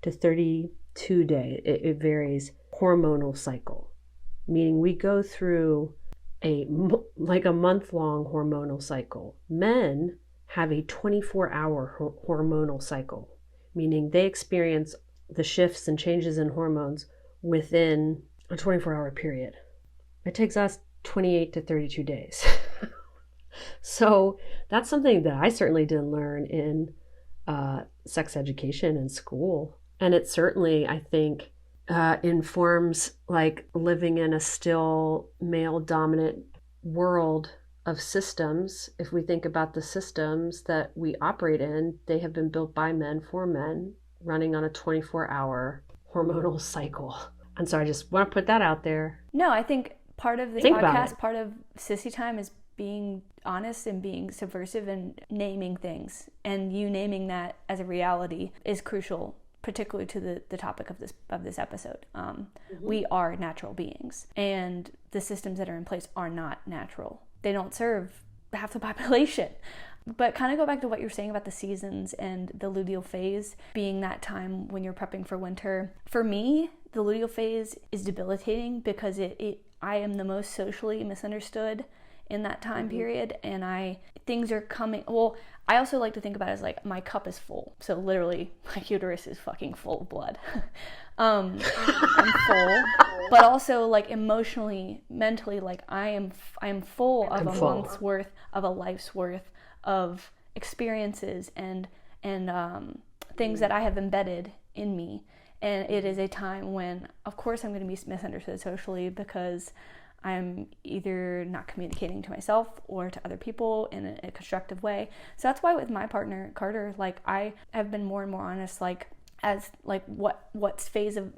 to 32-day, it varies, hormonal cycle, meaning we go through a month-long hormonal cycle. Men have a 24-hour hormonal cycle, meaning they experience the shifts and changes in hormones within a 24-hour period. It takes us 28 to 32 days. So that's something that I certainly didn't learn in sex education in school. And it certainly, I think, informs like living in a still male dominant world of systems. If we think about the systems that we operate in, they have been built by men for men, running on a 24-hour hormonal cycle. And so I just want to put that out there. No, I think part of the podcast, part of Sissy Time is being honest and being subversive and naming things. And you naming that as a reality is crucial, particularly to the topic of this episode. We are natural beings, and the systems that are in place are not natural. They don't serve half the population. But kind of go back to what you're saying about the seasons and the luteal phase being that time when you're prepping for winter. For me, the luteal phase is debilitating because I am the most socially misunderstood in that time period, and things are coming. Well, I also like to think about it as like my cup is full. So literally, my uterus is fucking full of blood. I'm full, but also like emotionally, mentally, like I am full of a month's worth, of a life's worth of experiences and things that I have embedded in me. And it is a time when, of course, I'm going to be misunderstood socially because I'm either not communicating to myself or to other people in a constructive way. So that's why with my partner, Carter, like I have been more and more honest, like as like what phase of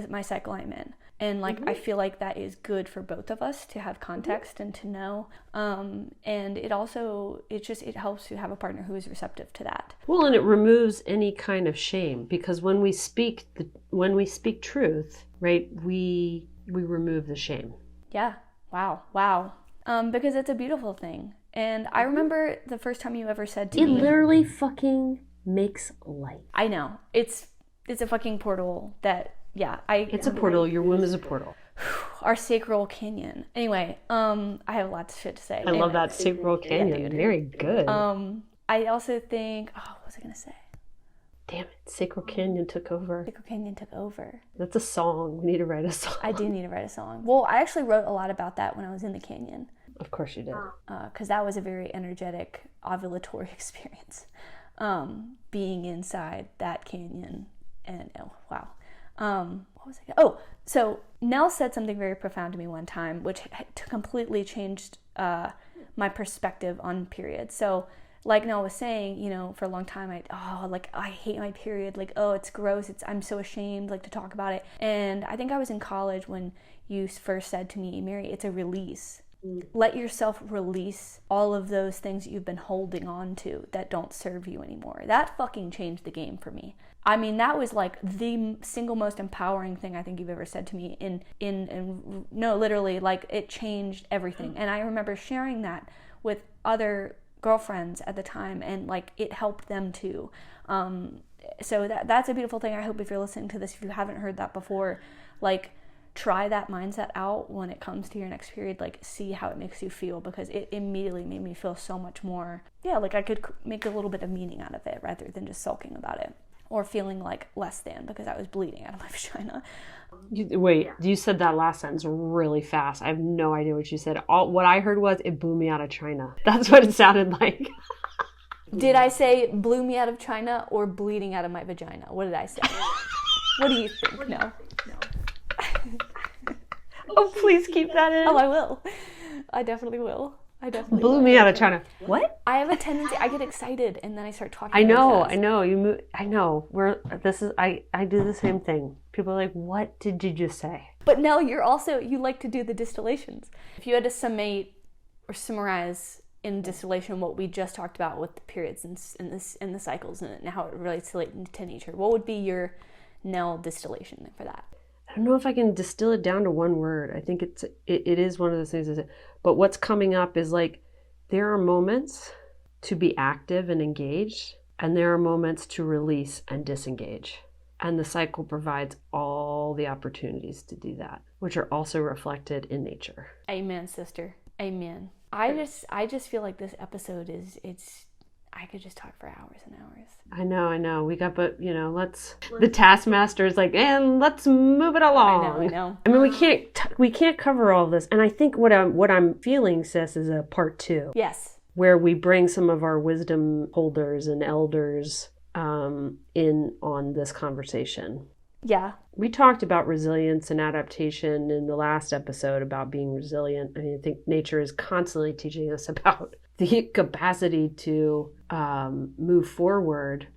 my cycle I'm in. And like, I feel like that is good for both of us to have context and to know. And it also, it helps to have a partner who is receptive to that. Well, and it removes any kind of shame, because when we speak truth, right, we remove the shame. Yeah. Wow. Because it's a beautiful thing. And I remember the first time you ever said to me, it literally fucking makes light. I know. It's a fucking portal that, it's a portal. Your womb is a portal. Our sacral canyon. Anyway, I have lots of shit to say. I love that sacral canyon. Yeah, very good. I also think, what was I going to say? Damn it. Sacral Canyon took over. Sacral Canyon took over. That's a song. We need to write a song. I do need to write a song. Well, I actually wrote a lot about that when I was in the canyon. Of course you did. Because that was a very energetic, ovulatory experience. Being inside that canyon. And, wow. What was I? So Nell said something very profound to me one time, which completely changed my perspective on periods. So, like Nell was saying, for a long time, I hate my period. Like, it's gross. I'm so ashamed, like, to talk about it. And I think I was in college when you first said to me, Mary, it's a release. Let yourself release all of those things that you've been holding on to that don't serve you anymore. That fucking changed the game for me. I mean, that was like the single most empowering thing I think you've ever said to me no, literally, like it changed everything. And I remember sharing that with other girlfriends at the time, and like it helped them too. So that's a beautiful thing. I hope if you're listening to this, if you haven't heard that before, like try that mindset out when it comes to your next period. Like, see how it makes you feel, because it immediately made me feel so much more, like I could make a little bit of meaning out of it rather than just sulking about it or feeling like less than because I was bleeding out of my vagina. You said that last sentence really fast. I have no idea what you said. What I heard was, it blew me out of China. That's what it sounded like. Did I say blew me out of China or bleeding out of my vagina? What did I say? What do you think? No. Oh, please keep that in. Oh, I will. I definitely will. Blew me out of China. What? I have a tendency, I get excited and then I start talking. I know. I know. I do the same thing. People are like, what did you just say? But no, you like to do the distillations. If you had to summarize in distillation what we just talked about with the periods and the cycles and how it relates to nature, what would be your Nell distillation for that? I don't know if I can distill it down to one word. I think it is one of those things. But what's coming up is like, there are moments to be active and engaged, and there are moments to release and disengage. And the cycle provides all the opportunities to do that, which are also reflected in nature. Amen, sister. Amen. I just feel like this episode I could just talk for hours and hours. I know. The taskmaster is like, and let's move it along. I know. I mean, we can't cover all of this. And I think what I'm feeling, Sis, is a part 2. Yes. Where we bring some of our wisdom holders and elders in on this conversation. Yeah. We talked about resilience and adaptation in the last episode about being resilient. I mean, I think nature is constantly teaching us about the capacity to move forward.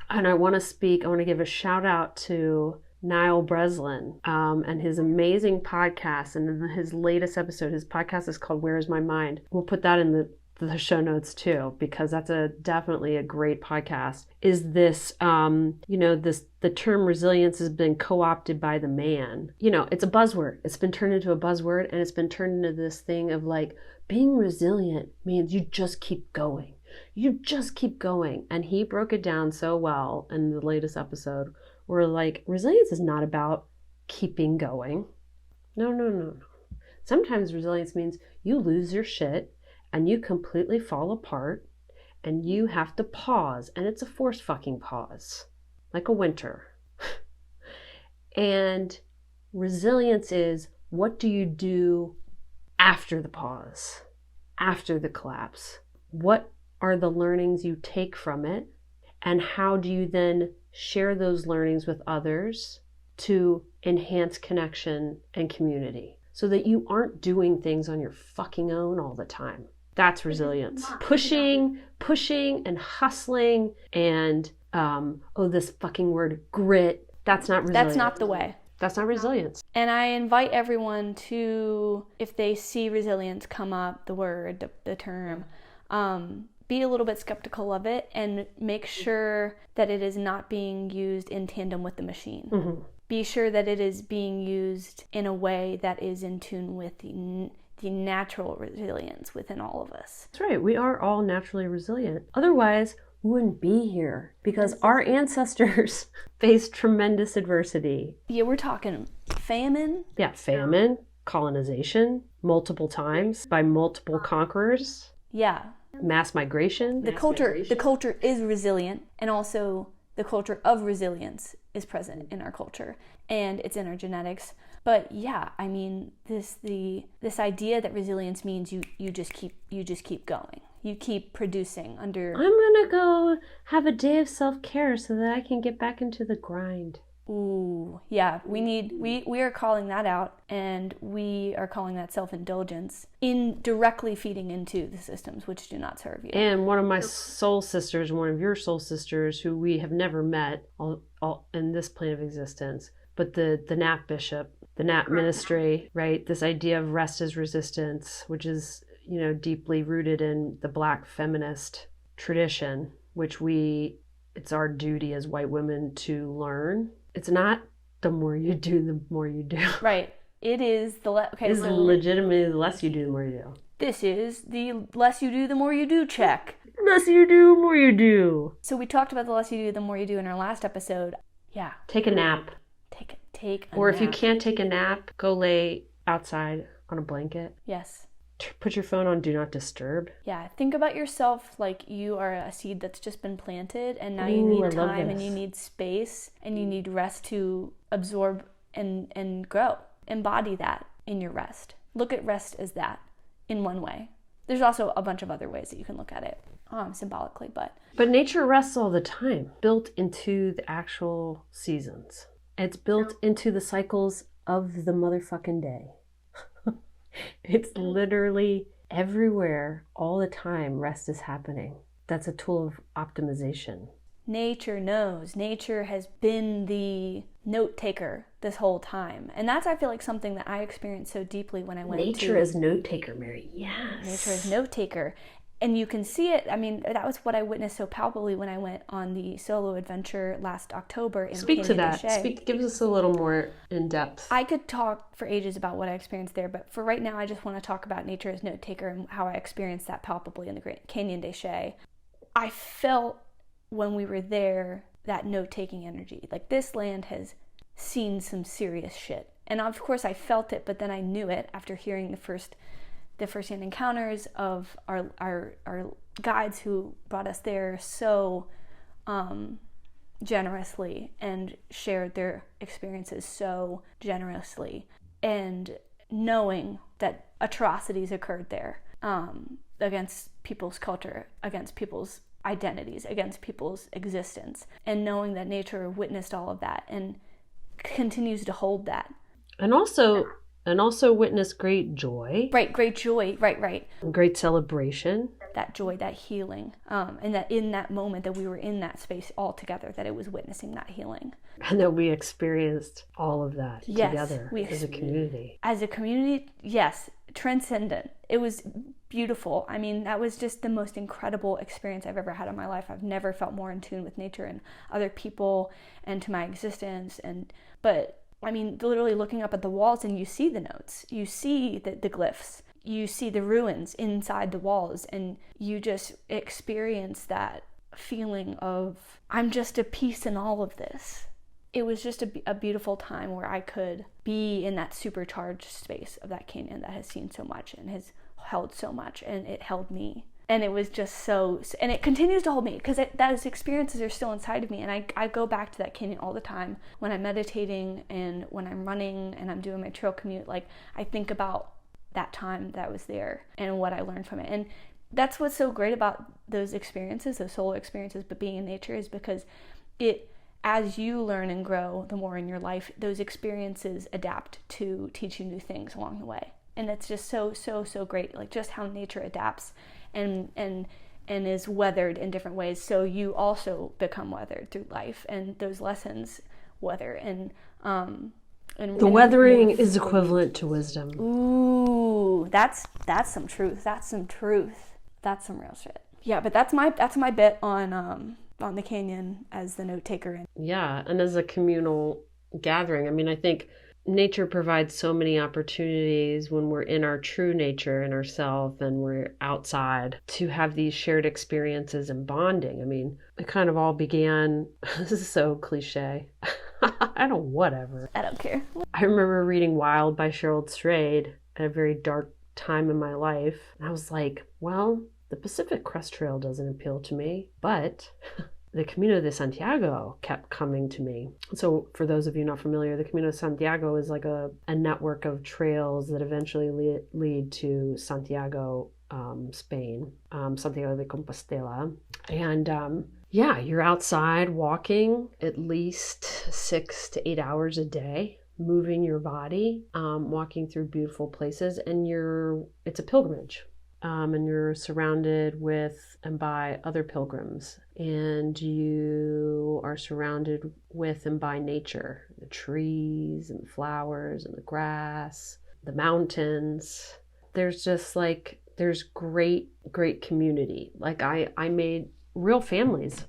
And I want to give a shout out to Niall Breslin and his amazing podcast. And in his latest episode, his podcast is called Where Is My Mind? We'll put that in the show notes too, because that's definitely a great podcast. Is this, the term resilience has been co-opted by the man. It's a buzzword. It's been turned into a buzzword, and it's been turned into this thing of like, being resilient means you just keep going. You just keep going. And he broke it down so well in the latest episode, where like, resilience is not about keeping going. No. Sometimes resilience means you lose your shit and you completely fall apart and you have to pause, and it's a forced fucking pause, like a winter. And resilience is, what do you do after the pause, after the collapse? What are the learnings you take from it? And how do you then share those learnings with others to enhance connection and community, so that you aren't doing things on your fucking own all the time? That's resilience. Pushing and hustling and, this fucking word, grit. That's not resilience. That's not the way. That's not resilience. And I invite everyone to, if they see resilience come up, the word, the term, be a little bit skeptical of it and make sure that it is not being used in tandem with the machine. Mm-hmm. Be sure that it is being used in a way that is in tune with the natural resilience within all of us. That's right. We are all naturally resilient. Otherwise, we wouldn't be here, because our ancestors faced tremendous adversity. Yeah, we're talking famine. Yeah, famine, colonization, multiple times by multiple conquerors. Yeah. Mass migration. The culture is resilient, and also the culture of resilience is present in our culture, and it's in our genetics. But yeah, I mean, this idea that resilience means you just keep going. You keep producing under. I'm gonna go have a day of self-care so that I can get back into the grind. Ooh, yeah, we are calling that out, and we are calling that self-indulgence, in directly feeding into the systems which do not serve you. And one of my soul sisters, one of your soul sisters, who we have never met all in this plane of existence, but the Nap Bishop, the Nap Ministry, right? This idea of rest as resistance, which is, deeply rooted in the Black feminist tradition, which it's our duty as white women to learn. It's not the more you do, the more you do. Right. It is It's legitimately the less you do, the more you do. This is the less you do, the more you do check. Less you do, more you do. So we talked about the less you do, the more you do in our last episode. Yeah. Take a nap. Take take a Or nap. if you can't take a nap, go lay outside on a blanket. Yes. Put your phone on Do Not Disturb. Yeah, think about yourself like you are a seed that's just been planted, and now you Ooh, I need love time and this. you need space and you need rest to absorb and grow. Embody that in your rest. Look at rest as that in one way. There's also a bunch of other ways that you can look at it symbolically, but nature rests all the time, built into the actual seasons. It's built into the cycles of the motherfucking day. It's literally everywhere, all the time, rest is happening. That's a tool of optimization. nature knows. Nature has been the note taker this whole time. And that's, I feel like, something that I experienced so deeply when I went Nature as note taker, Mary. Yes. Nature as note taker. And you can see it. I mean, that was what I witnessed so palpably when I went on the solo adventure last October in Speak to Canyon that. de Chelly. Give us a little more in depth. I could talk for ages about what I experienced there, but for right now, I just want to talk about nature as note taker and how I experienced that palpably in the Great Canyon de Chelly. I felt when we were there that note taking energy. Like, this land has seen some serious shit, and of course I felt it, but then I knew it after hearing the first-hand encounters of our guides who brought us there so generously and shared their experiences so generously, and knowing that atrocities occurred there against people's culture, against people's identities, against people's existence, and knowing that nature witnessed all of that and continues to hold that. And also witness great joy. Right, great joy, right. Great celebration. That joy, that healing, and that in that moment that we were in that space all together, that it was witnessing that healing. And that we experienced all of that together as a community. As a community, yes, transcendent. It was beautiful. I mean, that was just the most incredible experience I've ever had in my life. I've never felt more in tune with nature and other people and to my existence. But I mean, literally looking up at the walls and you see the notes, you see the glyphs, you see the ruins inside the walls, and you just experience that feeling of, I'm just a piece in all of this. It was just a beautiful time where I could be in that supercharged space of that canyon that has seen so much and has held so much, and it held me. And it was just so, and it continues to hold me because those experiences are still inside of me. And I go back to that canyon all the time when I'm meditating and when I'm running and I'm doing my trail commute. Like, I think about that time that I was there and what I learned from it. And that's what's so great about those experiences, those solo experiences, but being in nature, is because as you learn and grow the more in your life, those experiences adapt to teach you new things along the way. And it's just so great, like just how nature adapts and is weathered in different ways. So you also become weathered through life, and those lessons weather. And the weathering is equivalent to wisdom. Ooh, that's some truth. That's some truth. That's some real shit. Yeah, but that's my bit on the canyon as the note taker. Yeah, and as a communal gathering. I mean, I think nature provides so many opportunities when we're in our true nature and ourself and we're outside to have these shared experiences and bonding. I mean, it kind of all began, this is so cliche. I don't care. I remember reading Wild by Cheryl Strayed at a very dark time in my life. And I was like, well, the Pacific Crest Trail doesn't appeal to me, but the Camino de Santiago kept coming to me. So for those of you not familiar, the Camino de Santiago is like a network of trails that eventually lead to Santiago, Spain, Santiago de Compostela. And yeah, you're outside walking at least 6 to 8 hours a day, moving your body, walking through beautiful places, and it's a pilgrimage. And you're surrounded with and by other pilgrims, and you are surrounded with and by nature, the trees and the flowers and the grass, the mountains. There's just there's great community. Like I made real families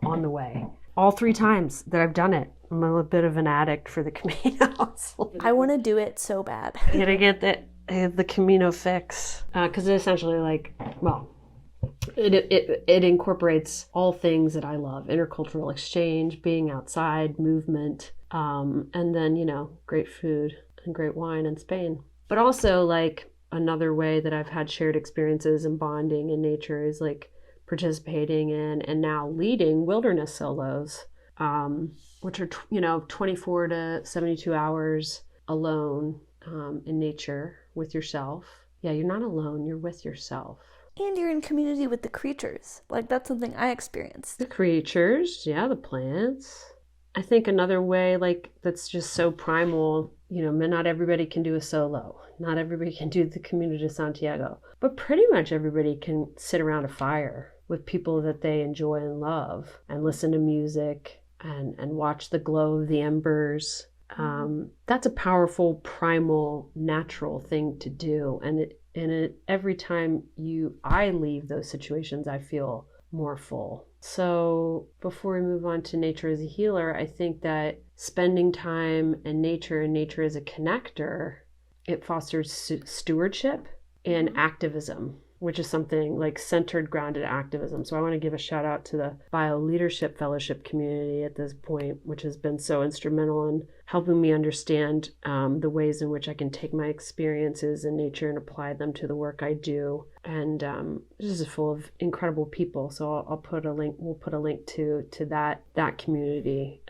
on the way. All 3 times that I've done it. I'm a little bit of an addict for the Camino. I want to do it so bad. You gotta get the Camino fix, because it essentially it incorporates all things that I love: intercultural exchange, being outside, movement, And then, great food and great wine in Spain. But also, like, another way that I've had shared experiences and bonding in nature is like participating in and now leading wilderness solos, which are 24 to 72 hours alone in nature with yourself. Yeah, you're not alone, you're with yourself. And you're in community with the creatures. Like, that's something I experienced. The creatures, yeah, the plants. I think another way, like, that's just so primal, not everybody can do a solo. Not everybody can do the Camino de Santiago. But pretty much everybody can sit around a fire with people that they enjoy and love and listen to music and watch the glow of the embers. That's a powerful, primal, natural thing to do. And every time I leave those situations, I feel more full. So before we move on to nature as a healer, I think that spending time in nature and nature as a connector, it fosters stewardship and activism, which is something like centered, grounded activism. So I want to give a shout out to the Bio Leadership Fellowship community at this point, which has been so instrumental in helping me understand the ways in which I can take my experiences in nature and apply them to the work I do. And this is full of incredible people. So I'll put a link. We'll put a link to that community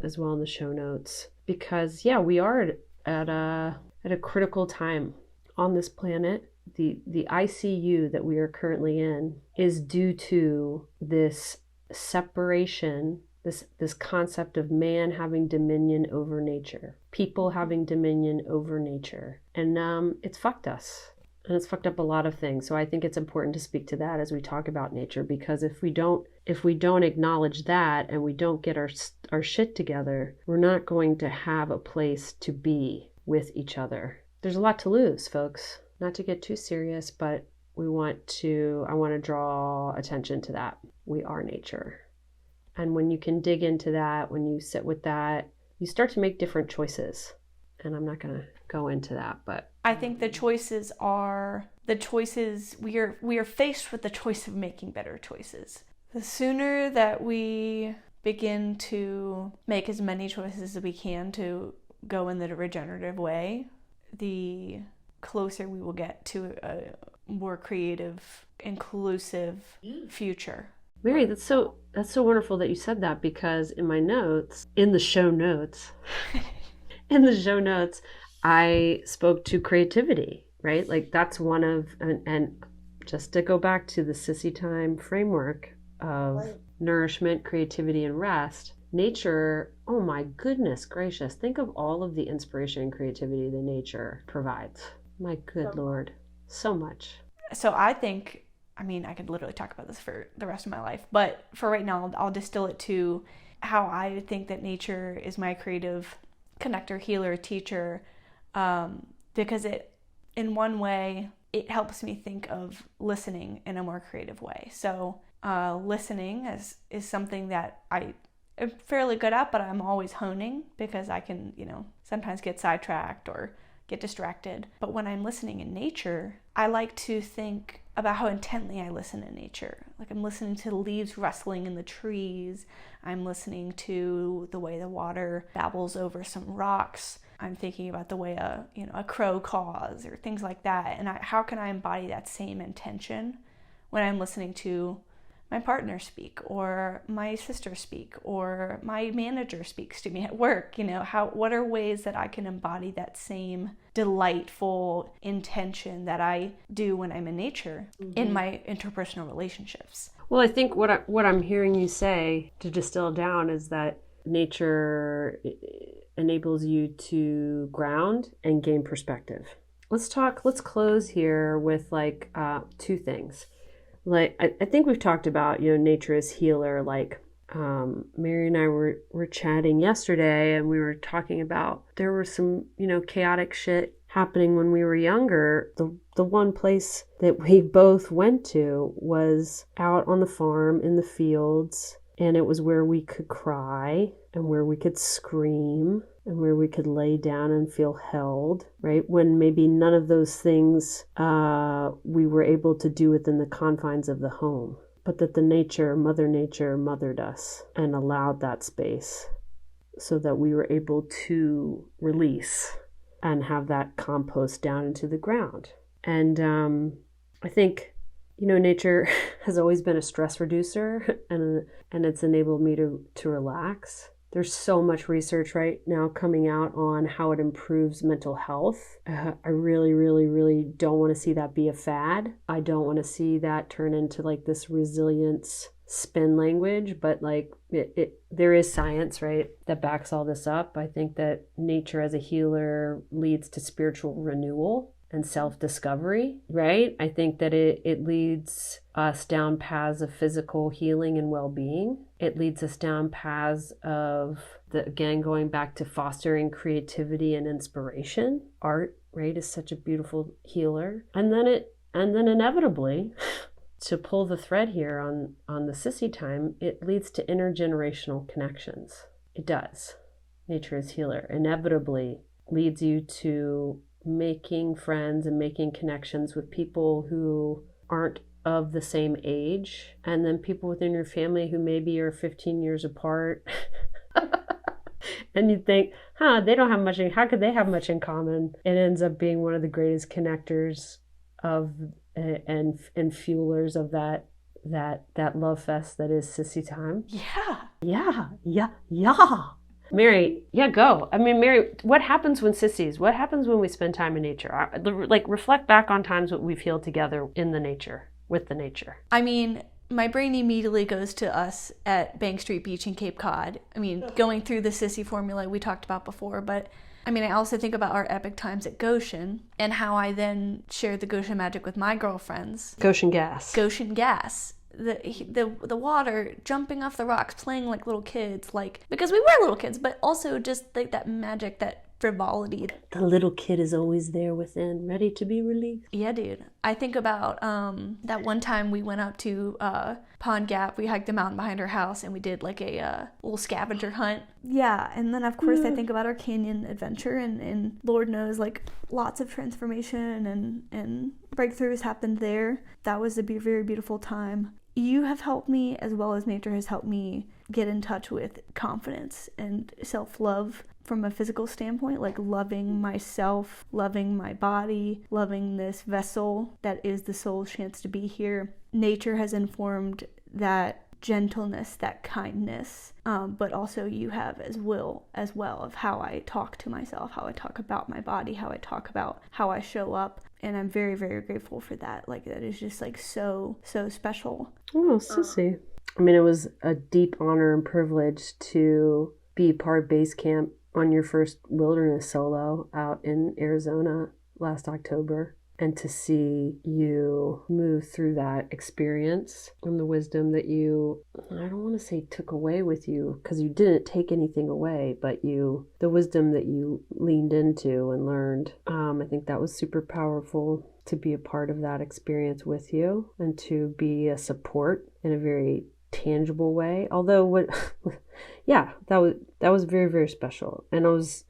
as well in the show notes, because we are at a critical time on this planet. The ICU that we are currently in is due to this separation, this concept of man having dominion over nature, people having dominion over nature. And it's fucked us. And it's fucked up a lot of things. So I think it's important to speak to that as we talk about nature, because if we don't acknowledge that and we don't get our shit together, we're not going to have a place to be with each other. There's a lot to lose, folks. Not to get too serious, but I want to draw attention to that. We are nature. And when you can dig into that, when you sit with that, you start to make different choices. And I'm not going to go into that, but I think the choices we are faced with the choice of making better choices. The sooner that we begin to make as many choices as we can to go in the regenerative way, the closer we will get to a more creative, inclusive future. Mary, that's so wonderful that you said that, because in the show notes, I spoke to creativity, right? Like that's one of, and just to go back to the Sissy Time framework of nourishment, creativity, and rest, nature, oh my goodness gracious, think of all of the inspiration and creativity that nature provides. My good Lord, so much. So I think, I could literally talk about this for the rest of my life, but for right now, I'll distill it to how I think that nature is my creative connector, healer, teacher, because in one way, it helps me think of listening in a more creative way. So listening is something that I'm fairly good at, but I'm always honing, because I can, sometimes get sidetracked or get distracted. But when I'm listening in nature, I like to think about how intently I listen in nature. Like I'm listening to the leaves rustling in the trees. I'm listening to the way the water babbles over some rocks. I'm thinking about the way a crow caws or things like that. And how can I embody that same intention when I'm listening to my partner speak, or my sister speak, or my manager speaks to me at work? What are ways that I can embody that same delightful intention that I do when I'm in nature in my interpersonal relationships? Well, I think what I'm hearing you say, to distill down, is that nature enables you to ground and gain perspective. Let's close here with two things. Like I think we've talked about, nature as healer. Like Mary and I were chatting yesterday, and we were talking about there were some, chaotic shit happening when we were younger. The one place that we both went to was out on the farm in the fields, and it was where we could cry and where we could scream and where we could lay down and feel held, right? When maybe none of those things we were able to do within the confines of the home, but that Mother Nature, mothered us and allowed that space. so that we were able to release and have that compost down into the ground. And I think, nature has always been a stress reducer, and it's enabled me to relax. There's so much research right now coming out on how it improves mental health. I really, really, really don't want to see that be a fad. I don't want to see that turn into like this resilience spin language, but like there is science, right, that backs all this up. I think that nature as a healer leads to spiritual renewal and self-discovery, right? I think that it leads us down paths of physical healing and well-being. It leads us down paths of, again, going back to fostering creativity and inspiration. Art, right, is such a beautiful healer. And then inevitably, to pull the thread here on the Sissy Time, it leads to intergenerational connections. It does. Nature is healer. Inevitably leads you to making friends and making connections with people who aren't of the same age, and then people within your family who maybe are 15 years apart. And you think, they don't have much how could they have much in common? It ends up being one of the greatest connectors of and fuelers of that love fest that is Sissy Time. Yeah. Mary, go. I mean, Mary, what happens when what happens when we spend time in nature? Like, reflect back on times that we've healed together in the nature, with the nature. I mean, my brain immediately goes to us at Bank Street Beach in Cape Cod. I mean, going through the Sissy formula we talked about before, but I mean, I also think about our epic times at Goshen and how I then shared the Goshen magic with my girlfriends. Goshen gas. The water jumping off the rocks, playing like little kids, like, because we were little kids, but also just like that magic, that frivolity. The little kid is always there within, ready to be released. Yeah, dude. I think about that one time we went out to Pond Gap. We hiked the mountain behind our house and we did like a little scavenger hunt. Yeah, and then of course I think about our canyon adventure, and Lord knows, like, lots of transformation and breakthroughs happened there. That was a very beautiful time. You have helped me, as well as nature has helped me, get in touch with confidence and self-love from a physical standpoint, like loving myself, loving my body, loving this vessel that is the soul's chance to be here. Nature has informed that gentleness, that kindness, but also you have as well of how I talk to myself, how I talk about my body, how I talk about how I show up. And I'm very, very grateful for that. Like, that is just like so special. Oh, Sissy. I mean, it was a deep honor and privilege to be part of base camp on your first wilderness solo out in Arizona last October, and to see you move through that experience and the wisdom that you, I don't want to say took away with you, because you didn't take anything away, but the wisdom that you leaned into and learned. I think that was super powerful to be a part of that experience with you and to be a support in a very tangible way. Although that was very, very special. And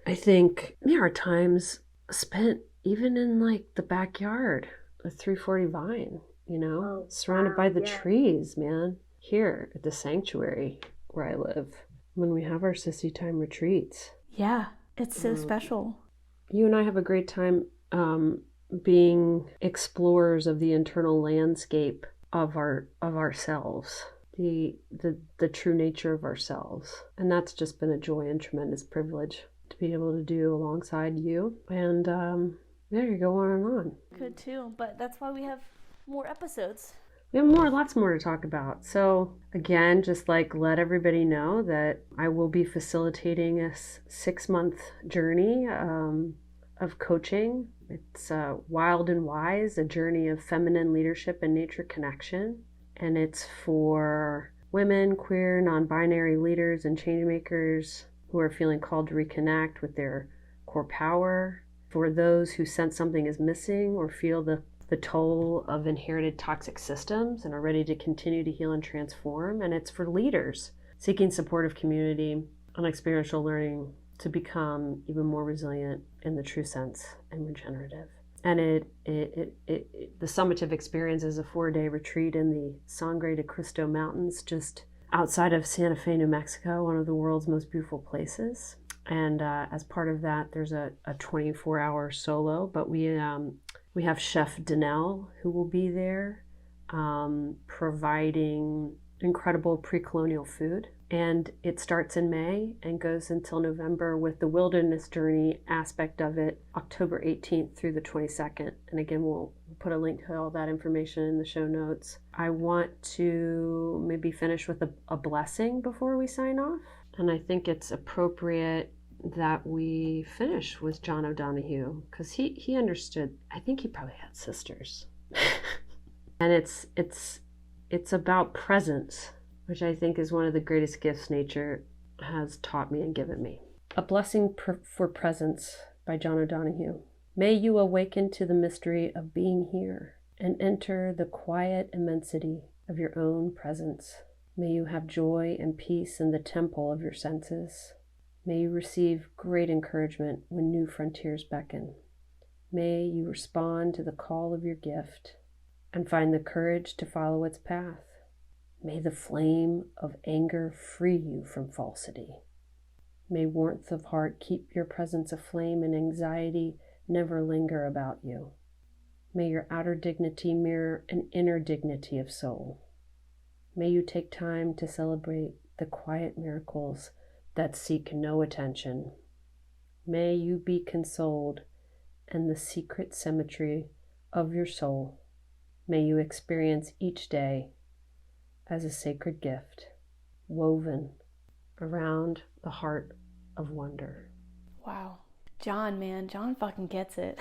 I think there are times spent even in like the backyard, a 340 Vine, surrounded by the trees, man, here at the sanctuary where I live, when we have our Sissy Time retreats. Yeah, it's so special. You and I have a great time being explorers of the internal landscape of ourselves, the true nature of ourselves. And that's just been a joy and tremendous privilege to be able to do alongside you. And there you go, on and on. Good too, but that's why we have more episodes. We have lots more to talk about. So again, just like let everybody know that I will be facilitating a 6-month journey of coaching. It's Wild and Wise, a journey of feminine leadership and nature connection. And it's for women, queer, non-binary leaders and change makers who are feeling called to reconnect with their core power. For those who sense something is missing or feel the toll of inherited toxic systems and are ready to continue to heal and transform. And it's for leaders seeking supportive community and experiential learning to become even more resilient in the true sense and regenerative. And the summative experience is a 4-day retreat in the Sangre de Cristo Mountains, just outside of Santa Fe, New Mexico, one of the world's most beautiful places. And as part of that, there's a 24-hour solo, but we have Chef Danelle who will be there, providing incredible pre-colonial food. And it starts in May and goes until November with the Wilderness Journey aspect of it, October 18th through the 22nd. And again, we'll put a link to all that information in the show notes. I want to maybe finish with a blessing before we sign off. And I think it's appropriate that we finish with John O'Donohue, because he understood. I think he probably had sisters. And it's about presence, which I think is one of the greatest gifts nature has taught me and given me. A Blessing for Presence by John O'Donohue. May you awaken to the mystery of being here and enter the quiet immensity of your own presence. May you have joy and peace in the temple of your senses. May you receive great encouragement when new frontiers beckon. May you respond to the call of your gift and find the courage to follow its path. May the flame of anger free you from falsity. May warmth of heart keep your presence aflame and anxiety never linger about you. May your outer dignity mirror an inner dignity of soul. May you take time to celebrate the quiet miracles that seek no attention. May you be consoled in the secret symmetry of your soul. May you experience each day as a sacred gift woven around the heart of wonder. Wow. John, man, John fucking gets it.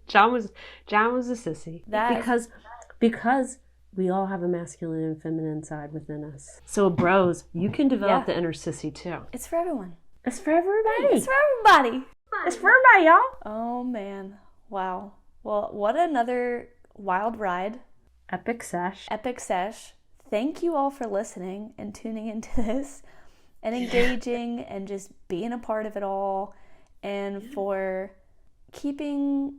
John was a sissy. Because we all have a masculine and feminine side within us. So bros, you can develop the inner sissy too. It's for everyone. It's for everybody. It's for everybody. It's for everybody, y'all. Oh man. Wow. Well, what another wild ride. Epic sesh. Thank you all for listening and tuning into this and engaging and just being a part of it all, and for keeping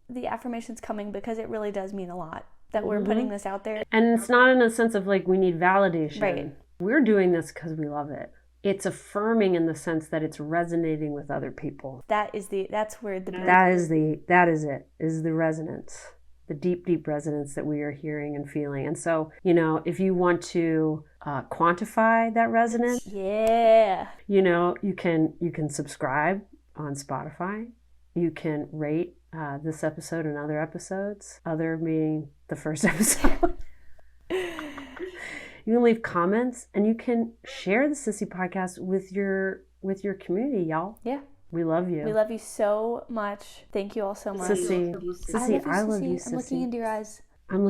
the affirmations coming, because it really does mean a lot that we're putting this out there. And it's not in a sense of like we need validation. Right. We're doing this because we love it. It's affirming in the sense that it's resonating with other people. That is the resonance. The deep resonance that we are hearing and feeling. And so, if you want to quantify that resonance, you can subscribe on Spotify. You can rate this episode and other episodes, other meaning the first episode. You can leave comments, and you can share the Sissy podcast with your community, y'all. Yeah. We love you. We love you so much. Thank you all so much. Sissy, I love you, Sissy. I'm looking into your eyes. I'm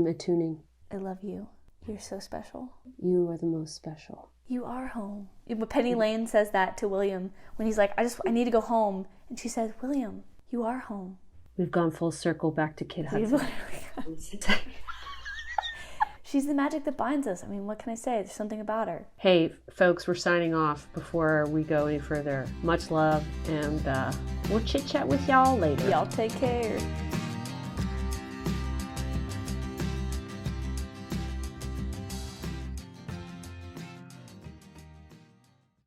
attuning. I love you. You're so special. You are the most special. You are home. Penny Lane says that to William when he's like, I need to go home. And she says, William, you are home. We've gone full circle back to Kid Hudson. She's the magic that binds us. I mean, what can I say? There's something about her. Hey, folks, we're signing off before we go any further. Much love, and we'll chit-chat with y'all later. Y'all take care.